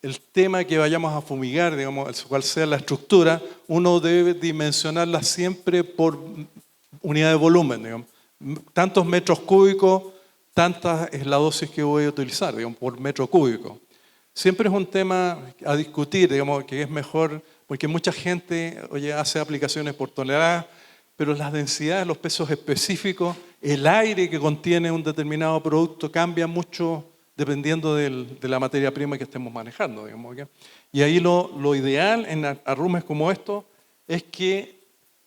el tema que vayamos a fumigar, digamos, cual sea la estructura, uno debe dimensionarla siempre por unidad de volumen, digamos. Tantos metros cúbicos, tanta es la dosis que voy a utilizar, digamos, por metro cúbico. Siempre es un tema a discutir, digamos, que es mejor, porque mucha gente, oye, hace aplicaciones por tonelada, pero las densidades, los pesos específicos, el aire que contiene un determinado producto cambia mucho dependiendo de la materia prima que estemos manejando, digamos, ¿okay? Y ahí lo ideal en arrumes como estos es que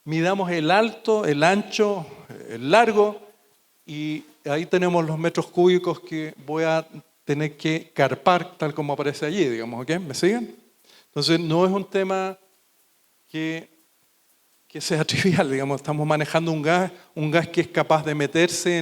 midamos el alto, el ancho, el largo, y ahí tenemos los metros cúbicos que voy a tener que carpar tal como aparece allí, digamos, ¿ok? ¿Me siguen? Entonces no es un tema que sea trivial, digamos, estamos manejando un gas que es capaz de meterse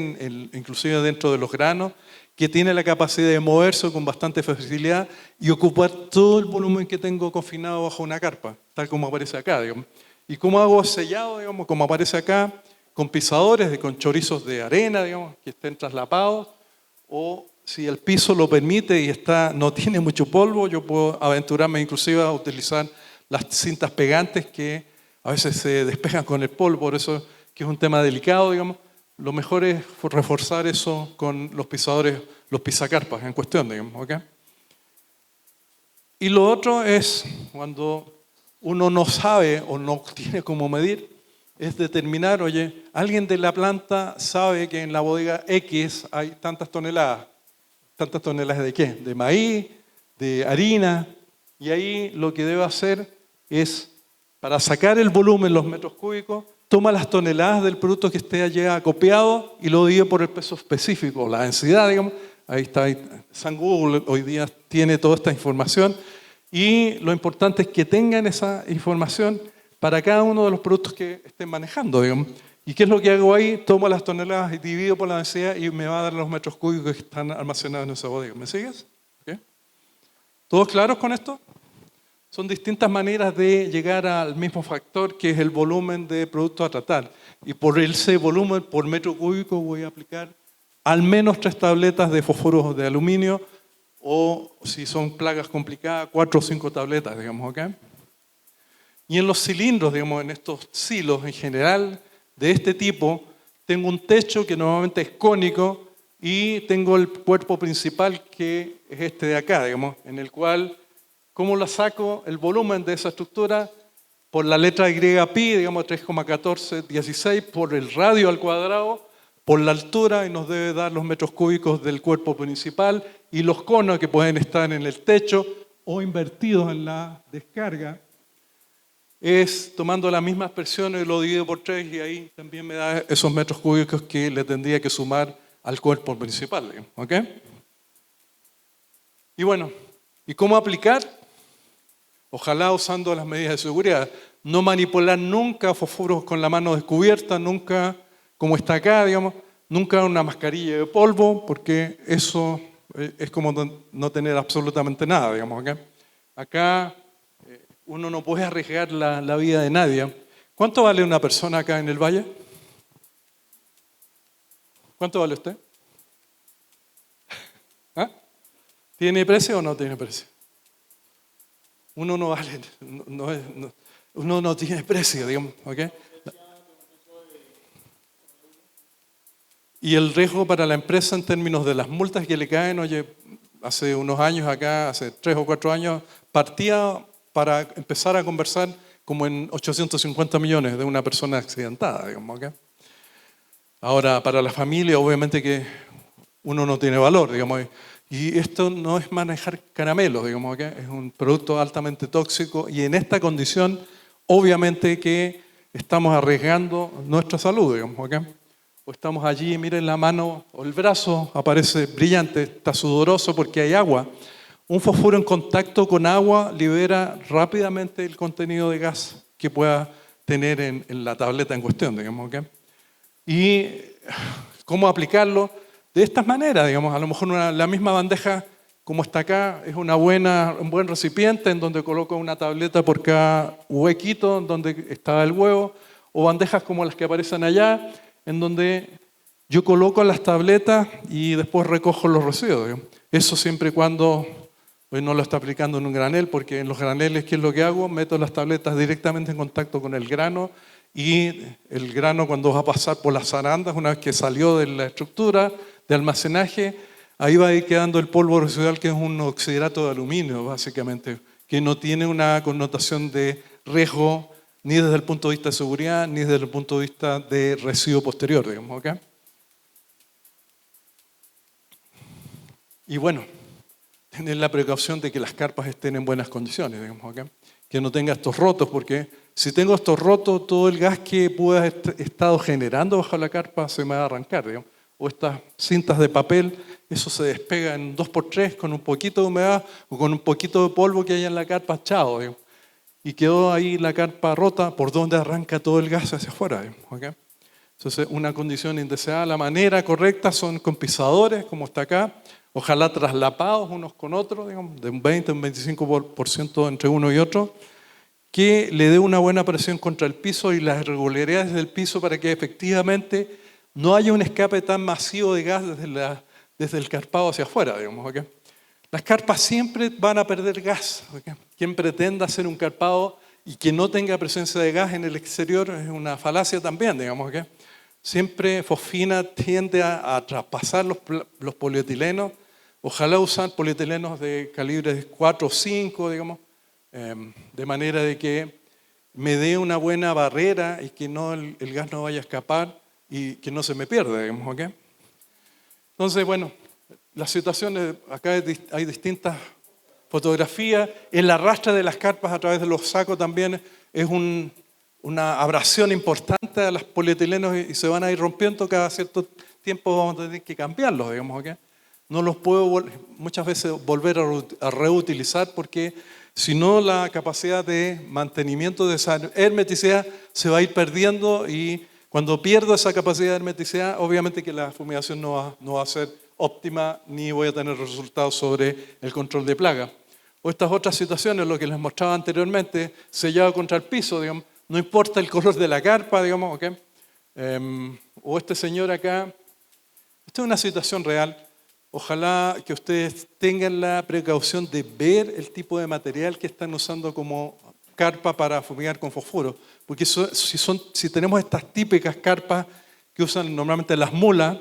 inclusive dentro de los granos, que tiene la capacidad de moverse con bastante facilidad y ocupar todo el volumen que tengo confinado bajo una carpa, tal como aparece acá, digamos. ¿Y cómo hago sellado, digamos, como aparece acá? Con pisadores, con chorizos de arena, digamos, que estén traslapados, o si el piso lo permite y no tiene mucho polvo, yo puedo aventurarme inclusive a utilizar las cintas pegantes que a veces se despejan con el polvo, por eso que es un tema delicado, digamos. Lo mejor es reforzar eso con los pisadores, los pisacarpas en cuestión, digamos, ¿ok? Y lo otro es cuando uno no sabe o no tiene cómo medir, es determinar, oye, alguien de la planta sabe que en la bodega X hay tantas toneladas. ¿Tantas toneladas de qué? De maíz, de harina, y ahí lo que debe hacer es, para sacar el volumen, los metros cúbicos, toma las toneladas del producto que esté allí acopiado y lo divide por el peso específico, la densidad, digamos. Ahí está, San Google hoy día tiene toda esta información y lo importante es que tengan esa información para cada uno de los productos que estén manejando, digamos. ¿Y qué es lo que hago ahí? Tomo las toneladas y divido por la densidad y me va a dar los metros cúbicos que están almacenados en esa bodega. ¿Me sigues? ¿Okay? ¿Todos claros con esto? Son distintas maneras de llegar al mismo factor que es el volumen de producto a tratar. Y por ese volumen, por metro cúbico, voy a aplicar al menos 3 tabletas de fósforos de aluminio o, si son plagas complicadas, 4 o 5 tabletas, digamos, ¿ok? Y en los cilindros, digamos, en estos silos en general de este tipo, tengo un techo que normalmente es cónico y tengo el cuerpo principal que es este de acá, digamos, en el cual, ¿cómo la saco el volumen de esa estructura? Por la letra griega pi, digamos 3,1416, por el radio al cuadrado, por la altura, y nos debe dar los metros cúbicos del cuerpo principal, y los conos que pueden estar en el techo o invertidos en la descarga, es tomando las mismas presiones, lo divido por 3 y ahí también me da esos metros cúbicos que le tendría que sumar al cuerpo principal, digamos, ¿ok? Y bueno, ¿y cómo aplicar? Ojalá usando las medidas de seguridad. No manipular nunca fósforos con la mano descubierta, nunca, como está acá, digamos, nunca una mascarilla de polvo, porque eso es como no tener absolutamente nada, digamos, ¿ok? Acá uno no puede arriesgar la vida de nadie. ¿Cuánto vale una persona acá en el valle? ¿Cuánto vale usted? ¿Ah? ¿Tiene precio o no tiene precio? Uno no vale, uno no tiene precio, digamos, ¿ok? Y el riesgo para la empresa en términos de las multas que le caen, oye, hace unos años acá, hace 3 o 4 años, partía para empezar a conversar como en 850 millones de una persona accidentada, digamos, ¿ok? Ahora, para la familia, obviamente que uno no tiene valor, digamos. Y esto no es manejar caramelos, digamos, ¿ok? Es un producto altamente tóxico y en esta condición, obviamente que estamos arriesgando nuestra salud, digamos, ¿ok? O estamos allí, miren la mano o el brazo, aparece brillante, está sudoroso porque hay agua. Un fósforo en contacto con agua libera rápidamente el contenido de gas que pueda tener en la tableta en cuestión, digamos, ¿ok? ¿Y cómo aplicarlo? De estas maneras, digamos, a lo mejor la misma bandeja como está acá es un buen recipiente en donde coloco una tableta por cada huequito donde está el huevo, o bandejas como las que aparecen allá, en donde yo coloco las tabletas y después recojo los residuos, digamos. Eso siempre y cuando Hoy no lo está aplicando en un granel porque en los graneles, ¿qué es lo que hago? Meto las tabletas directamente en contacto con el grano y el grano cuando va a pasar por las zarandas, una vez que salió de la estructura de almacenaje, ahí va a ir quedando el polvo residual que es un oxidato de aluminio básicamente, que no tiene una connotación de riesgo ni desde el punto de vista de seguridad ni desde el punto de vista de residuo posterior, digamos, ¿ok? Y bueno, tener la precaución de que las carpas estén en buenas condiciones, digamos, ¿okay? Que no tenga estos rotos, porque si tengo estos rotos, todo el gas que pueda haber estado generando bajo la carpa se me va a arrancar, digamos. O estas cintas de papel, eso se despega en 2x3 con un poquito de humedad o con un poquito de polvo que haya en la carpa, chao, digamos. Y quedó ahí la carpa rota por donde arranca todo el gas hacia afuera, digamos, ¿okay? Entonces, una condición indeseada, la manera correcta son con pisadores, como está acá, ojalá traslapados unos con otros, digamos, de un 20 a un 25% entre uno y otro, que le dé una buena presión contra el piso y las irregularidades del piso para que efectivamente no haya un escape tan masivo de gas desde el carpado hacia afuera, digamos, ¿okay? Las carpas siempre van a perder gas, ¿okay? Quien pretenda hacer un carpado y que no tenga presencia de gas en el exterior es una falacia también, digamos, ¿okay? Siempre fosfina tiende a traspasar los polietilenos. Ojalá usan polietilenos de calibre 4 o 5, digamos, de manera de que me dé una buena barrera y que no, el gas no vaya a escapar y que no se me pierda, digamos, ¿ok? Entonces, bueno, las situaciones, acá hay distintas fotografías. El arrastre de las carpas a través de los sacos también es una abrasión importante a los polietilenos y se van a ir rompiendo cada cierto tiempo, vamos a tener que cambiarlos, digamos, ¿ok? No los puedo muchas veces volver a reutilizar porque si no la capacidad de mantenimiento de esa hermeticidad se va a ir perdiendo y cuando pierdo esa capacidad de hermeticidad, obviamente que la fumigación no va a ser óptima ni voy a tener resultados sobre el control de plaga. O estas otras situaciones, lo que les mostraba anteriormente, sellado contra el piso, digamos, no importa el color de la carpa, digamos, ¿ok? O este señor acá, esta es una situación real. Ojalá que ustedes tengan la precaución de ver el tipo de material que están usando como carpa para fumigar con fosfuro. Porque si tenemos estas típicas carpas que usan normalmente las mulas,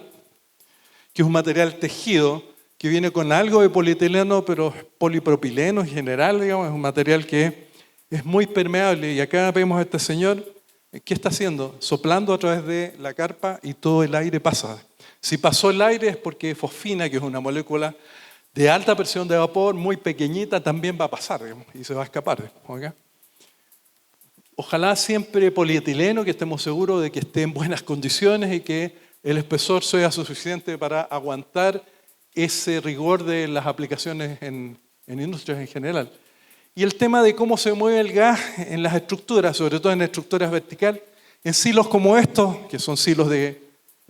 que es un material tejido, que viene con algo de polietileno, pero polipropileno en general, digamos, es un material que es muy permeable. Y acá vemos a este señor, ¿qué está haciendo? Soplando a través de la carpa y todo el aire pasa. Si pasó el aire es porque fosfina, que es una molécula de alta presión de vapor, muy pequeñita, también va a pasar, digamos, y se va a escapar, ¿okay? Ojalá siempre polietileno, que estemos seguros de que esté en buenas condiciones y que el espesor sea suficiente para aguantar ese rigor de las aplicaciones en industrias en general. Y el tema de cómo se mueve el gas en las estructuras, sobre todo en estructuras verticales, en silos como estos, que son silos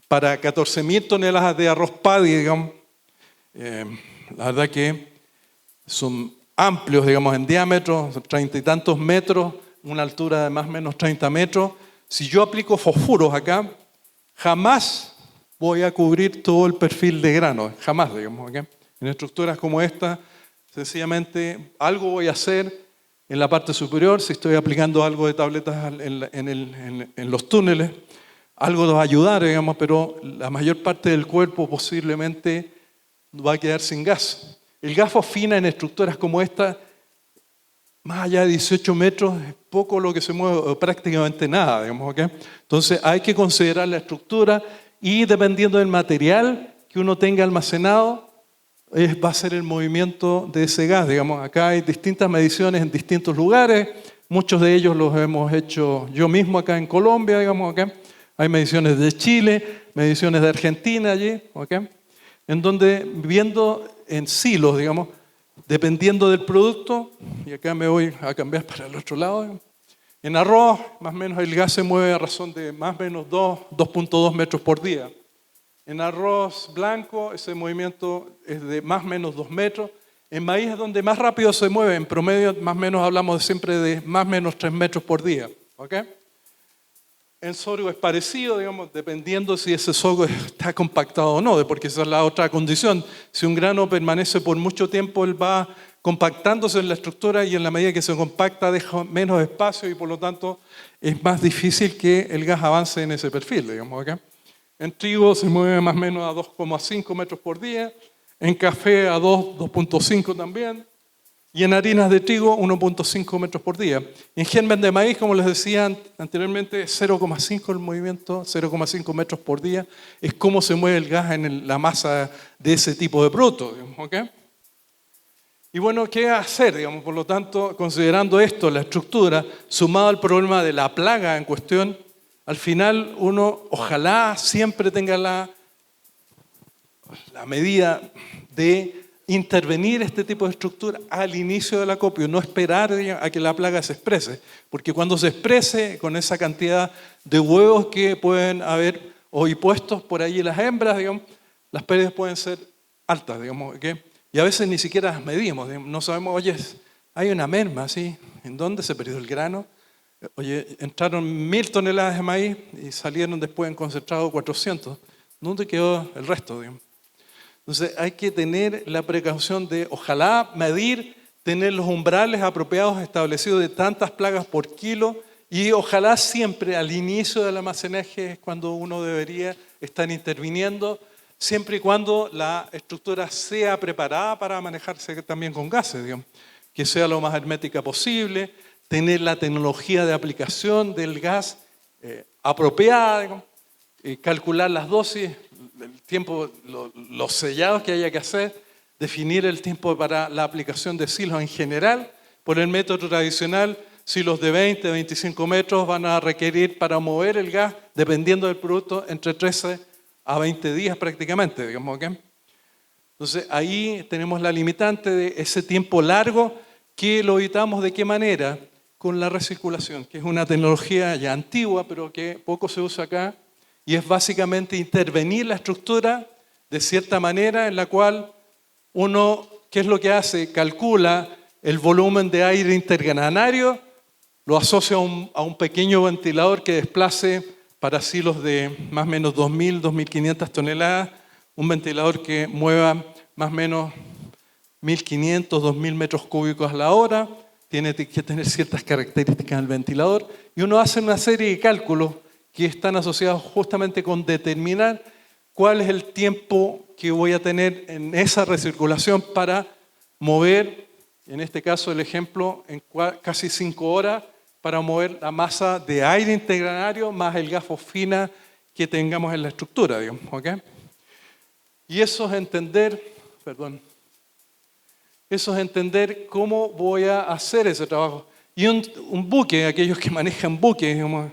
para 14.000 toneladas de arroz paddy, digamos, la verdad que son amplios, digamos, en diámetro, 30 y tantos metros, una altura de más o menos 30 metros. Si yo aplico fosfuros acá, jamás voy a cubrir todo el perfil de grano, jamás, digamos, ¿okay? En estructuras como esta, sencillamente algo voy a hacer en la parte superior, si estoy aplicando algo de tabletas en los túneles, algo va a ayudar, digamos, pero la mayor parte del cuerpo posiblemente va a quedar sin gas. El gas fosfina en estructuras como esta, más allá de 18 metros, es poco lo que se mueve, o prácticamente nada, digamos, ¿okay? Entonces hay que considerar la estructura y dependiendo del material que uno tenga almacenado, va a ser el movimiento de ese gas, digamos. Acá hay distintas mediciones en distintos lugares, muchos de ellos los hemos hecho yo mismo acá en Colombia, digamos, ¿okay? Hay mediciones de Chile, mediciones de Argentina allí, ¿okay? En donde viendo en silos, digamos, dependiendo del producto, y acá me voy a cambiar para el otro lado, digamos. En arroz, más o menos el gas se mueve a razón de más o menos 2.2 metros por día. En arroz blanco ese movimiento es de más o menos 2 metros. En maíz es donde más rápido se mueve, en promedio más o menos hablamos siempre de más o menos 3 metros por día. ¿Okay? En sorgo es parecido, digamos, dependiendo si ese sorgo está compactado o no, porque esa es la otra condición. Si un grano permanece por mucho tiempo, él va compactándose en la estructura y en la medida que se compacta deja menos espacio y por lo tanto es más difícil que el gas avance en ese perfil, digamos, ¿ok? En trigo se mueve más o menos a 2,5 metros por día, en café a 2,5 también, y en harinas de trigo 1,5 metros por día. En germen de maíz, como les decía anteriormente, 0,5 el movimiento, 0,5 metros por día, es cómo se mueve el gas en la masa de ese tipo de producto, digamos, ¿ok? Y bueno, ¿qué hacer? Digamos, por lo tanto, considerando esto, la estructura, sumado al problema de la plaga en cuestión, al final uno ojalá siempre tenga la medida de intervenir este tipo de estructura al inicio del acopio, no esperar a que la plaga se exprese, porque cuando se exprese con esa cantidad de huevos que pueden haber hoy puestos por ahí las hembras, digamos, las pérdidas pueden ser altas, digamos, ¿okay? Y a veces ni siquiera las medimos, digamos, no sabemos, oye, hay una merma, ¿sí? ¿En dónde se perdió el grano? Oye, entraron 1000 toneladas de maíz y salieron después en concentrado 400. ¿Dónde quedó el resto, digamos? Entonces hay que tener la precaución de, ojalá, medir, tener los umbrales apropiados establecidos de tantas plagas por kilo y ojalá siempre al inicio del almacenaje es cuando uno debería estar interviniendo, siempre y cuando la estructura sea preparada para manejarse también con gases, digamos, que sea lo más hermética posible, tener la tecnología de aplicación del gas apropiada, digamos, calcular las dosis, el tiempo, los sellados que haya que hacer, definir el tiempo para la aplicación de silos en general. Por el método tradicional, silos de 20, 25 metros van a requerir para mover el gas, dependiendo del producto, entre 13 a 20 días prácticamente, digamos, ¿ok? Entonces ahí tenemos la limitante de ese tiempo largo que lo evitamos ¿de qué manera? Con la recirculación, que es una tecnología ya antigua, pero que poco se usa acá, y es básicamente intervenir la estructura de cierta manera en la cual uno, ¿qué es lo que hace? Calcula el volumen de aire intergranario, lo asocia a un pequeño ventilador que desplace para silos de más o menos 2.000, 2.500 toneladas, un ventilador que mueva más o menos 1.500, 2.000 metros cúbicos a la hora, tiene que tener ciertas características del ventilador, y uno hace una serie de cálculos que están asociados justamente con determinar cuál es el tiempo que voy a tener en esa recirculación para mover, en este caso el ejemplo, en casi 5 horas, para mover la masa de aire intergranario más el gas fosfina que tengamos en la estructura, digamos, ¿ok? Y eso es entender cómo voy a hacer ese trabajo. Y un buque, aquellos que manejan buques, digamos,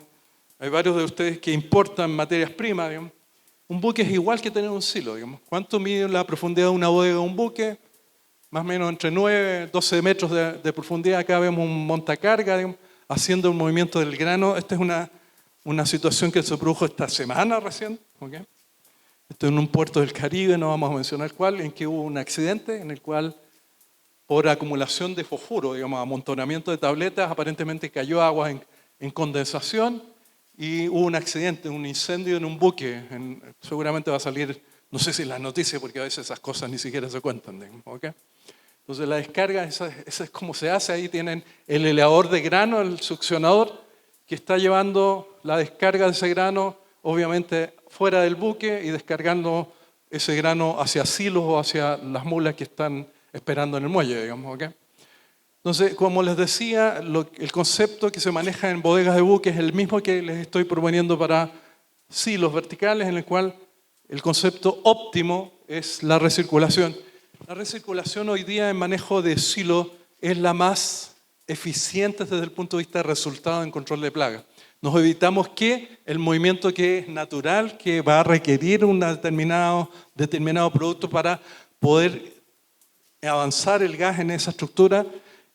hay varios de ustedes que importan materias primas, digamos. Un buque es igual que tener un silo, digamos. ¿Cuánto mide la profundidad de una bodega de un buque? Más o menos entre 9 y 12 metros de profundidad. Acá vemos un montacarga, digamos, haciendo un movimiento del grano. Esta es una situación que se produjo esta semana recién. ¿Okay? Esto en un puerto del Caribe, no vamos a mencionar cuál, en que hubo un accidente en el cual, por acumulación de fosfuro, digamos, amontonamiento de tabletas, aparentemente cayó agua en condensación. Y hubo un accidente, un incendio en un buque. Seguramente va a salir, no sé si en las noticias, porque a veces esas cosas ni siquiera se cuentan. ¿Okay? Entonces la descarga, esa es como se hace. Ahí tienen el elevador de grano, el succionador, que está llevando la descarga de ese grano, obviamente fuera del buque y descargando ese grano hacia silos o hacia las mulas que están esperando en el muelle, digamos. ¿Okay? Entonces, como les decía, el concepto que se maneja en bodegas de buques es el mismo que les estoy proponiendo para silos verticales, en el cual el concepto óptimo es la recirculación. La recirculación hoy día en manejo de silos es la más eficiente desde el punto de vista de resultado en control de plagas. Nos evitamos que el movimiento que es natural, que va a requerir un determinado producto para poder avanzar el gas en esa estructura,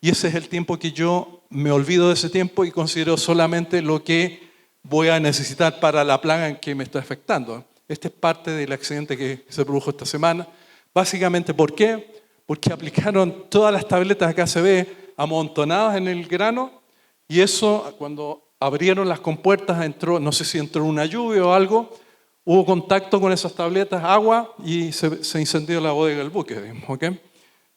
y ese es el tiempo que yo me olvido de ese tiempo y considero solamente lo que voy a necesitar para la plaga en que me está afectando. Este es parte del accidente que se produjo esta semana. Básicamente, ¿por qué? Porque aplicaron todas las tabletas acá se ve amontonadas en el grano, y eso, cuando abrieron las compuertas, entró, no sé si entró una lluvia o algo, hubo contacto con esas tabletas, agua, y se incendió la bodega del buque. ¿Okay?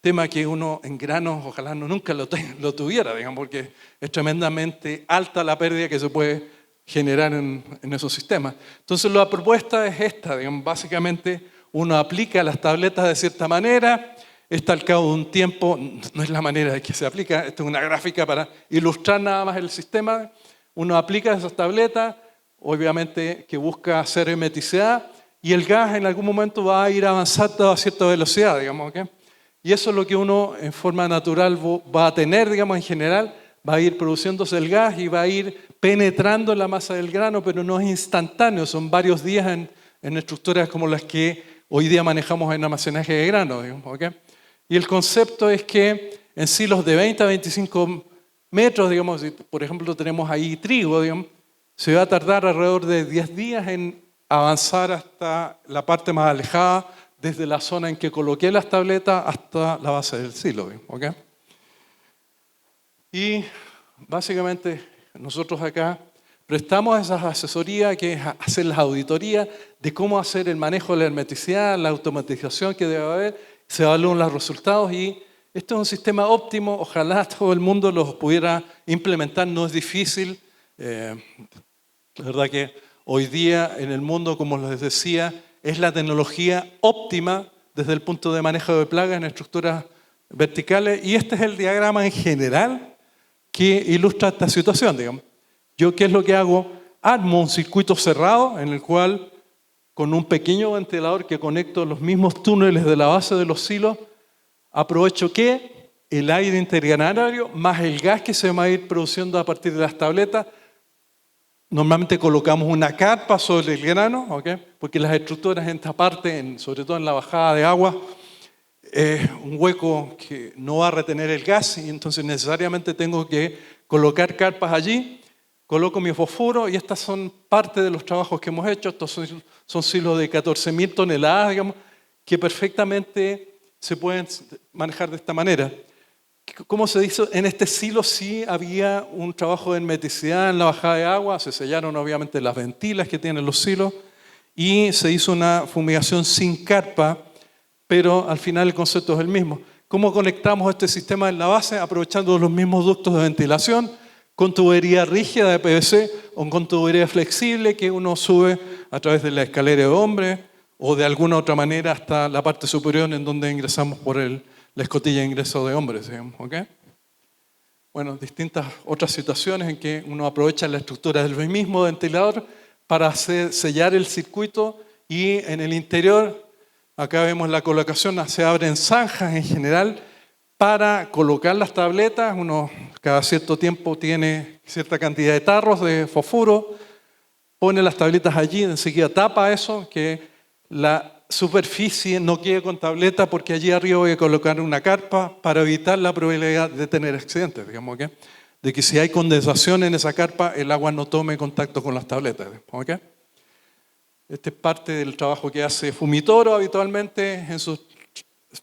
tema que uno en granos ojalá nunca lo tuviera, digamos, porque es tremendamente alta la pérdida que se puede generar en esos sistemas. Entonces la propuesta es esta, digamos, básicamente uno aplica las tabletas de cierta manera, esta al cabo de un tiempo, no es la manera de que se aplica, esta es una gráfica para ilustrar nada más el sistema, uno aplica esas tabletas, obviamente que busca hacer hermeticidad, y el gas en algún momento va a ir avanzando a cierta velocidad, digamos, ¿ok? Y eso es lo que uno en forma natural va a tener, digamos, en general, va a ir produciéndose el gas y va a ir penetrando en la masa del grano, pero no es instantáneo, son varios días en estructuras como las que hoy día manejamos en almacenaje de grano, digamos, ¿ok? Y el concepto es que en silos de 20 a 25 metros, digamos, si por ejemplo tenemos ahí trigo, digamos, se va a tardar alrededor de 10 días en avanzar hasta la parte más alejada, desde la zona en que coloqué las tabletas hasta la base del silo, ¿ok? Y básicamente nosotros acá prestamos esa asesoría que es hacer las auditorías de cómo hacer el manejo de la hermeticidad, la automatización que debe haber, se evalúan los resultados y esto es un sistema óptimo, ojalá todo el mundo lo pudiera implementar, no es difícil. La verdad que hoy día en el mundo, como les decía, es la tecnología óptima desde el punto de manejo de plagas en estructuras verticales y este es el diagrama en general que ilustra esta situación, digamos. Yo, ¿qué es lo que hago? Armo un circuito cerrado en el cual con un pequeño ventilador que conecto los mismos túneles de la base de los silos, aprovecho que el aire intergranario más el gas que se va a ir produciendo a partir de las tabletas. Normalmente colocamos una carpa sobre el grano, ¿okay? Porque las estructuras en esta parte, sobre todo en la bajada de agua, es un hueco que no va a retener el gas y entonces necesariamente tengo que colocar carpas allí. Coloco mi fosfuro y estas son parte de los trabajos que hemos hecho. Estos son silos de 14.000 toneladas, digamos, que perfectamente se pueden manejar de esta manera. ¿Cómo se hizo? En este silo sí había un trabajo de hermeticidad en la bajada de agua, se sellaron obviamente las ventilas que tienen los silos y se hizo una fumigación sin carpa, pero al final el concepto es el mismo. ¿Cómo conectamos este sistema en la base? Aprovechando los mismos ductos de ventilación, con tubería rígida de PVC o con tubería flexible que uno sube a través de la escalera de hombre o de alguna otra manera hasta la parte superior en donde ingresamos por la escotilla de ingreso de hombres, digamos, ¿ok? Bueno, distintas otras situaciones en que uno aprovecha la estructura del mismo ventilador para sellar el circuito y en el interior, acá vemos la colocación, se abren zanjas en general para colocar las tabletas. Uno cada cierto tiempo tiene cierta cantidad de tarros de fosfuro, pone las tabletas allí, enseguida tapa eso, que la superficie no quede con tableta porque allí arriba voy a colocar una carpa para evitar la probabilidad de tener accidentes, digamos, ¿okay? De que si hay condensación en esa carpa, el agua no tome contacto con las tabletas, ¿okay? Este es parte del trabajo que hace Fumitoro habitualmente en sus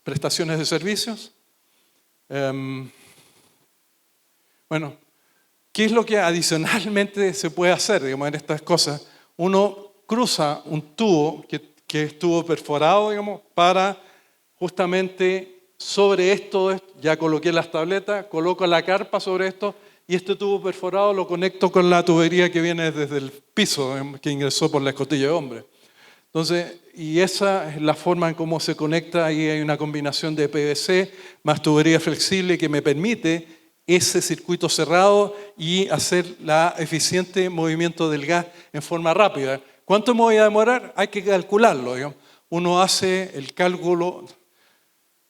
prestaciones de servicios. Bueno, ¿qué es lo que adicionalmente se puede hacer, digamos, en estas cosas? Uno cruza un tubo que estuvo perforado, digamos, para justamente sobre esto, ya coloqué las tabletas, coloco la carpa sobre esto y este tubo perforado lo conecto con la tubería que viene desde el piso, que ingresó por la escotilla de hombre. Entonces, y esa es la forma en cómo se conecta, ahí hay una combinación de PVC más tubería flexible que me permite ese circuito cerrado y hacer la eficiente movimiento del gas en forma rápida. ¿Cuánto me voy a demorar? Hay que calcularlo, digamos. Uno hace el cálculo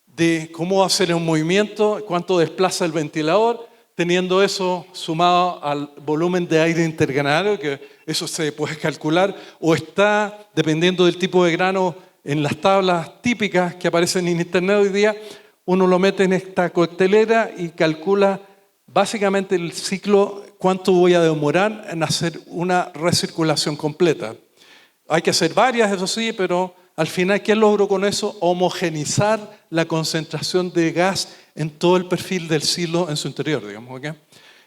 de cómo hacer un movimiento, cuánto desplaza el ventilador, teniendo eso sumado al volumen de aire intergranario, que eso se puede calcular, o está, dependiendo del tipo de grano, en las tablas típicas que aparecen en internet hoy día, uno lo mete en esta coctelera y calcula básicamente el ciclo, cuánto voy a demorar en hacer una recirculación completa. Hay que hacer varias, eso sí, pero al final, ¿qué logro con eso? Homogenizar la concentración de gas en todo el perfil del silo en su interior, digamos, ¿ok?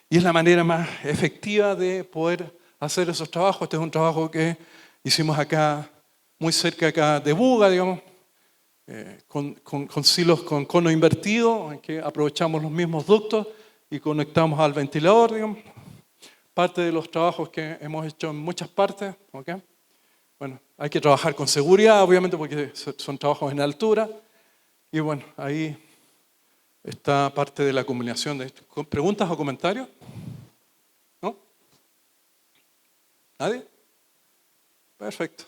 Y es la manera más efectiva de poder hacer esos trabajos. Este es un trabajo que hicimos acá, muy cerca acá de Buga, digamos, con silos con cono invertido, en que aprovechamos los mismos ductos y conectamos al ventilador, digamos. Parte de los trabajos que hemos hecho en muchas partes. ¿Okay? Bueno, hay que trabajar con seguridad, obviamente, porque son trabajos en altura. Y bueno, ahí está parte de la combinación de esto. ¿Preguntas o comentarios? ¿No? ¿Nadie? Perfecto.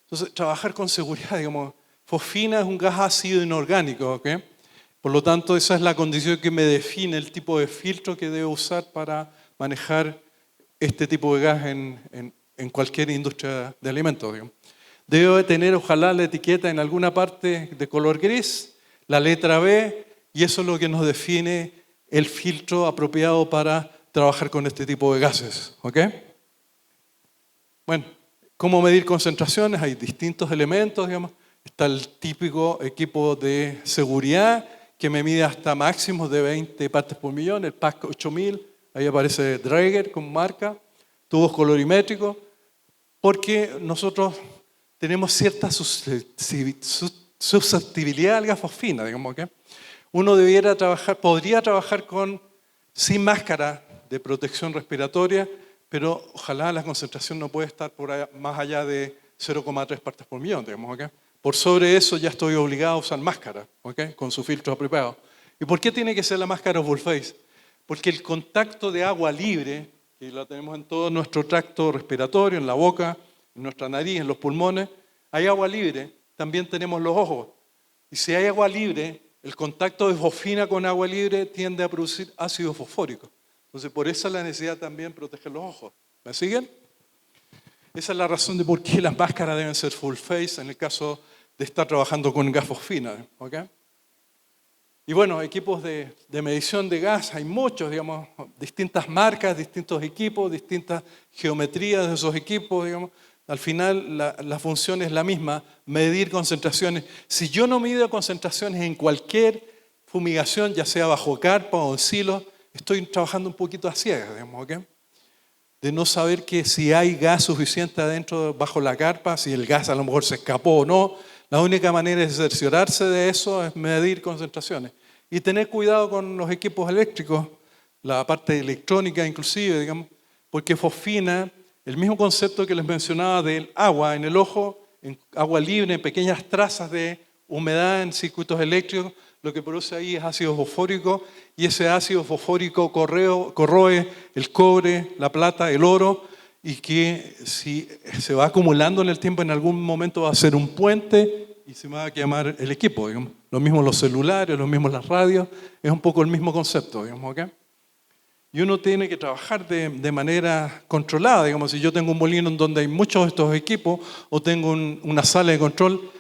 Entonces, trabajar con seguridad, digamos, fosfina es un gas ácido inorgánico, ¿ok? Por lo tanto, esa es la condición que me define el tipo de filtro que debo usar para manejar este tipo de gas en cualquier industria de alimentos, digamos. Debo de tener, ojalá, la etiqueta en alguna parte de color gris, la letra B, y eso es lo que nos define el filtro apropiado para trabajar con este tipo de gases, ¿ok? Bueno, ¿cómo medir concentraciones? Hay distintos elementos, digamos. Está el típico equipo de seguridad que me mide hasta máximos de 20 partes por millón, el PAC 8000, ahí aparece Draeger como marca, tubos colorimétricos, porque nosotros tenemos cierta susceptibilidad al gas fosfina, digamos, ¿okay? Uno podría trabajar sin máscara de protección respiratoria, pero ojalá la concentración no puede estar más allá de 0,3 partes por millón, digamos, ¿okay? Por sobre eso ya estoy obligado a usar máscara, ¿okay? Con su filtro apropiado. ¿Y por qué tiene que ser la máscara full face? Porque el contacto de agua libre, que la tenemos en todo nuestro tracto respiratorio, en la boca, en nuestra nariz, en los pulmones, hay agua libre, también tenemos los ojos. Y si hay agua libre, el contacto de fosfina con agua libre tiende a producir ácido fosfórico. Entonces, por eso la necesidad también de proteger los ojos. ¿Me siguen? Esa es la razón de por qué las máscaras deben ser full face en el caso de estar trabajando con gas fosfina, ¿okay? Y bueno, equipos de medición de gas, hay muchos, digamos, distintas marcas, distintos equipos, distintas geometrías de esos equipos, digamos. Al final la función es la misma, medir concentraciones. Si yo no mido concentraciones en cualquier fumigación, ya sea bajo carpa o en silos, estoy trabajando un poquito a ciegas, digamos, ¿ok? De no saber que si hay gas suficiente adentro, bajo la carpa, si el gas a lo mejor se escapó o no. La única manera de cerciorarse de eso es medir concentraciones. Y tener cuidado con los equipos eléctricos, la parte electrónica inclusive, digamos, porque fosfina, el mismo concepto que les mencionaba del agua en el ojo, en agua libre, en pequeñas trazas de humedad en circuitos eléctricos, lo que produce ahí es ácido fosfórico, y ese ácido fosfórico corroe el cobre, la plata, el oro, y que si se va acumulando en el tiempo, en algún momento va a ser un puente y se va a quemar el equipo, digamos. Lo mismo los celulares, lo mismo las radios, es un poco el mismo concepto, digamos, ¿ok? Y uno tiene que trabajar de manera controlada, digamos, si yo tengo un molino en donde hay muchos de estos equipos o tengo una sala de control,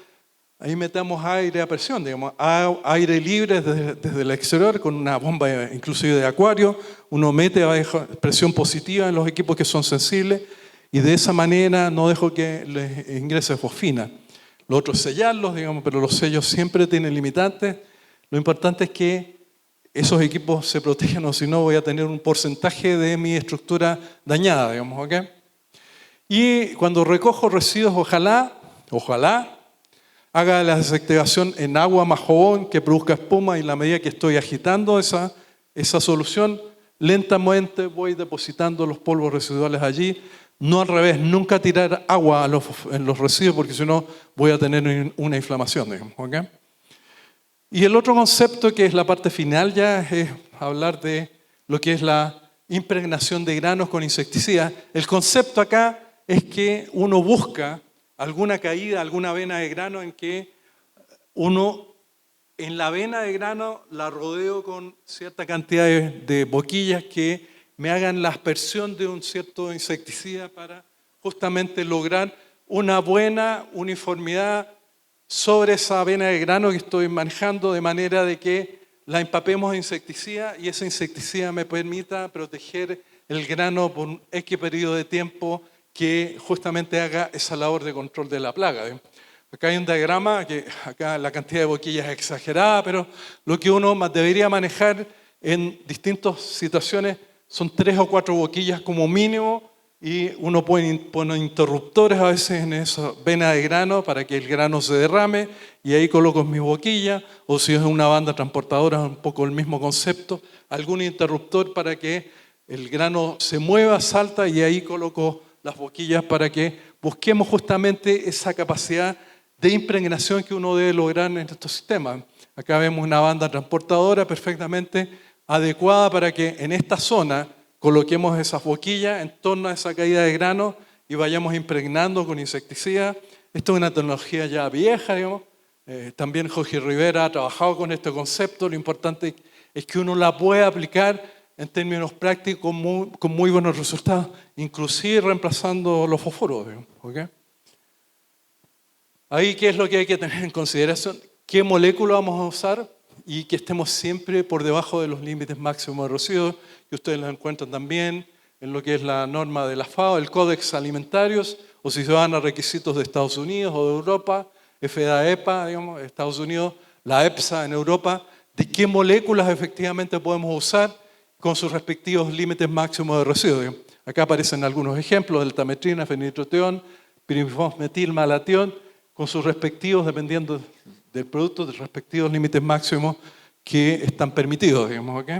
ahí metamos aire a presión, digamos, aire libre desde el exterior con una bomba inclusive de acuario, uno mete a presión positiva en los equipos que son sensibles y de esa manera no dejo que les ingrese fosfina. Lo otro es sellarlos, digamos, pero los sellos siempre tienen limitantes. Lo importante es que esos equipos se protejan o si no voy a tener un porcentaje de mi estructura dañada, digamos, ¿ok? Y cuando recojo residuos, ojalá haga la desactivación en agua más jabón que produzca espuma y en la medida que estoy agitando esa solución, lentamente voy depositando los polvos residuales allí. No al revés, nunca tirar agua en los residuos porque si no voy a tener una inflamación, digamos, ¿ok? Y el otro concepto que es la parte final ya es hablar de lo que es la impregnación de granos con insecticidas. El concepto acá es que uno busca alguna caída, alguna vena de grano en que uno en la vena de grano la rodeo con cierta cantidad de boquillas que me hagan la aspersión de un cierto insecticida para justamente lograr una buena uniformidad sobre esa vena de grano que estoy manejando de manera de que la empapemos de insecticida y ese insecticida me permita proteger el grano por un X periodo de tiempo que justamente haga esa labor de control de la plaga, ¿eh? Acá hay un diagrama que acá la cantidad de boquillas es exagerada, pero lo que uno debería manejar en distintas situaciones son 3 o 4 boquillas como mínimo y uno pone interruptores a veces en esa vena de grano para que el grano se derrame y ahí coloco mi boquilla, o si es una banda transportadora es un poco el mismo concepto, algún interruptor para que el grano se mueva, salta y ahí coloco las boquillas para que busquemos justamente esa capacidad de impregnación que uno debe lograr en estos sistemas. Acá vemos una banda transportadora perfectamente adecuada para que en esta zona coloquemos esas boquillas en torno a esa caída de grano y vayamos impregnando con insecticida. Esto es una tecnología ya vieja, digamos. También Jorge Rivera ha trabajado con este concepto. Lo importante es que uno la pueda aplicar en términos prácticos con muy buenos resultados, inclusive reemplazando los fósforos. ¿Okay? Ahí, ¿qué es lo que hay que tener en consideración? ¿Qué molécula vamos a usar? Y que estemos siempre por debajo de los límites máximos de residuos, que ustedes los encuentran también en lo que es la norma de la FAO, el Códex Alimentarios, o si se van a requisitos de Estados Unidos o de Europa, FDA-EPA, digamos, Estados Unidos, la EPSA en Europa, de qué moléculas efectivamente podemos usar con sus respectivos límites máximos de residuos. Acá aparecen algunos ejemplos, deltametrina, feniltroteón, pirimidinmetilmalatión, con sus respectivos, dependiendo del producto, de respectivos límites máximos que están permitidos, digamos, ¿ok?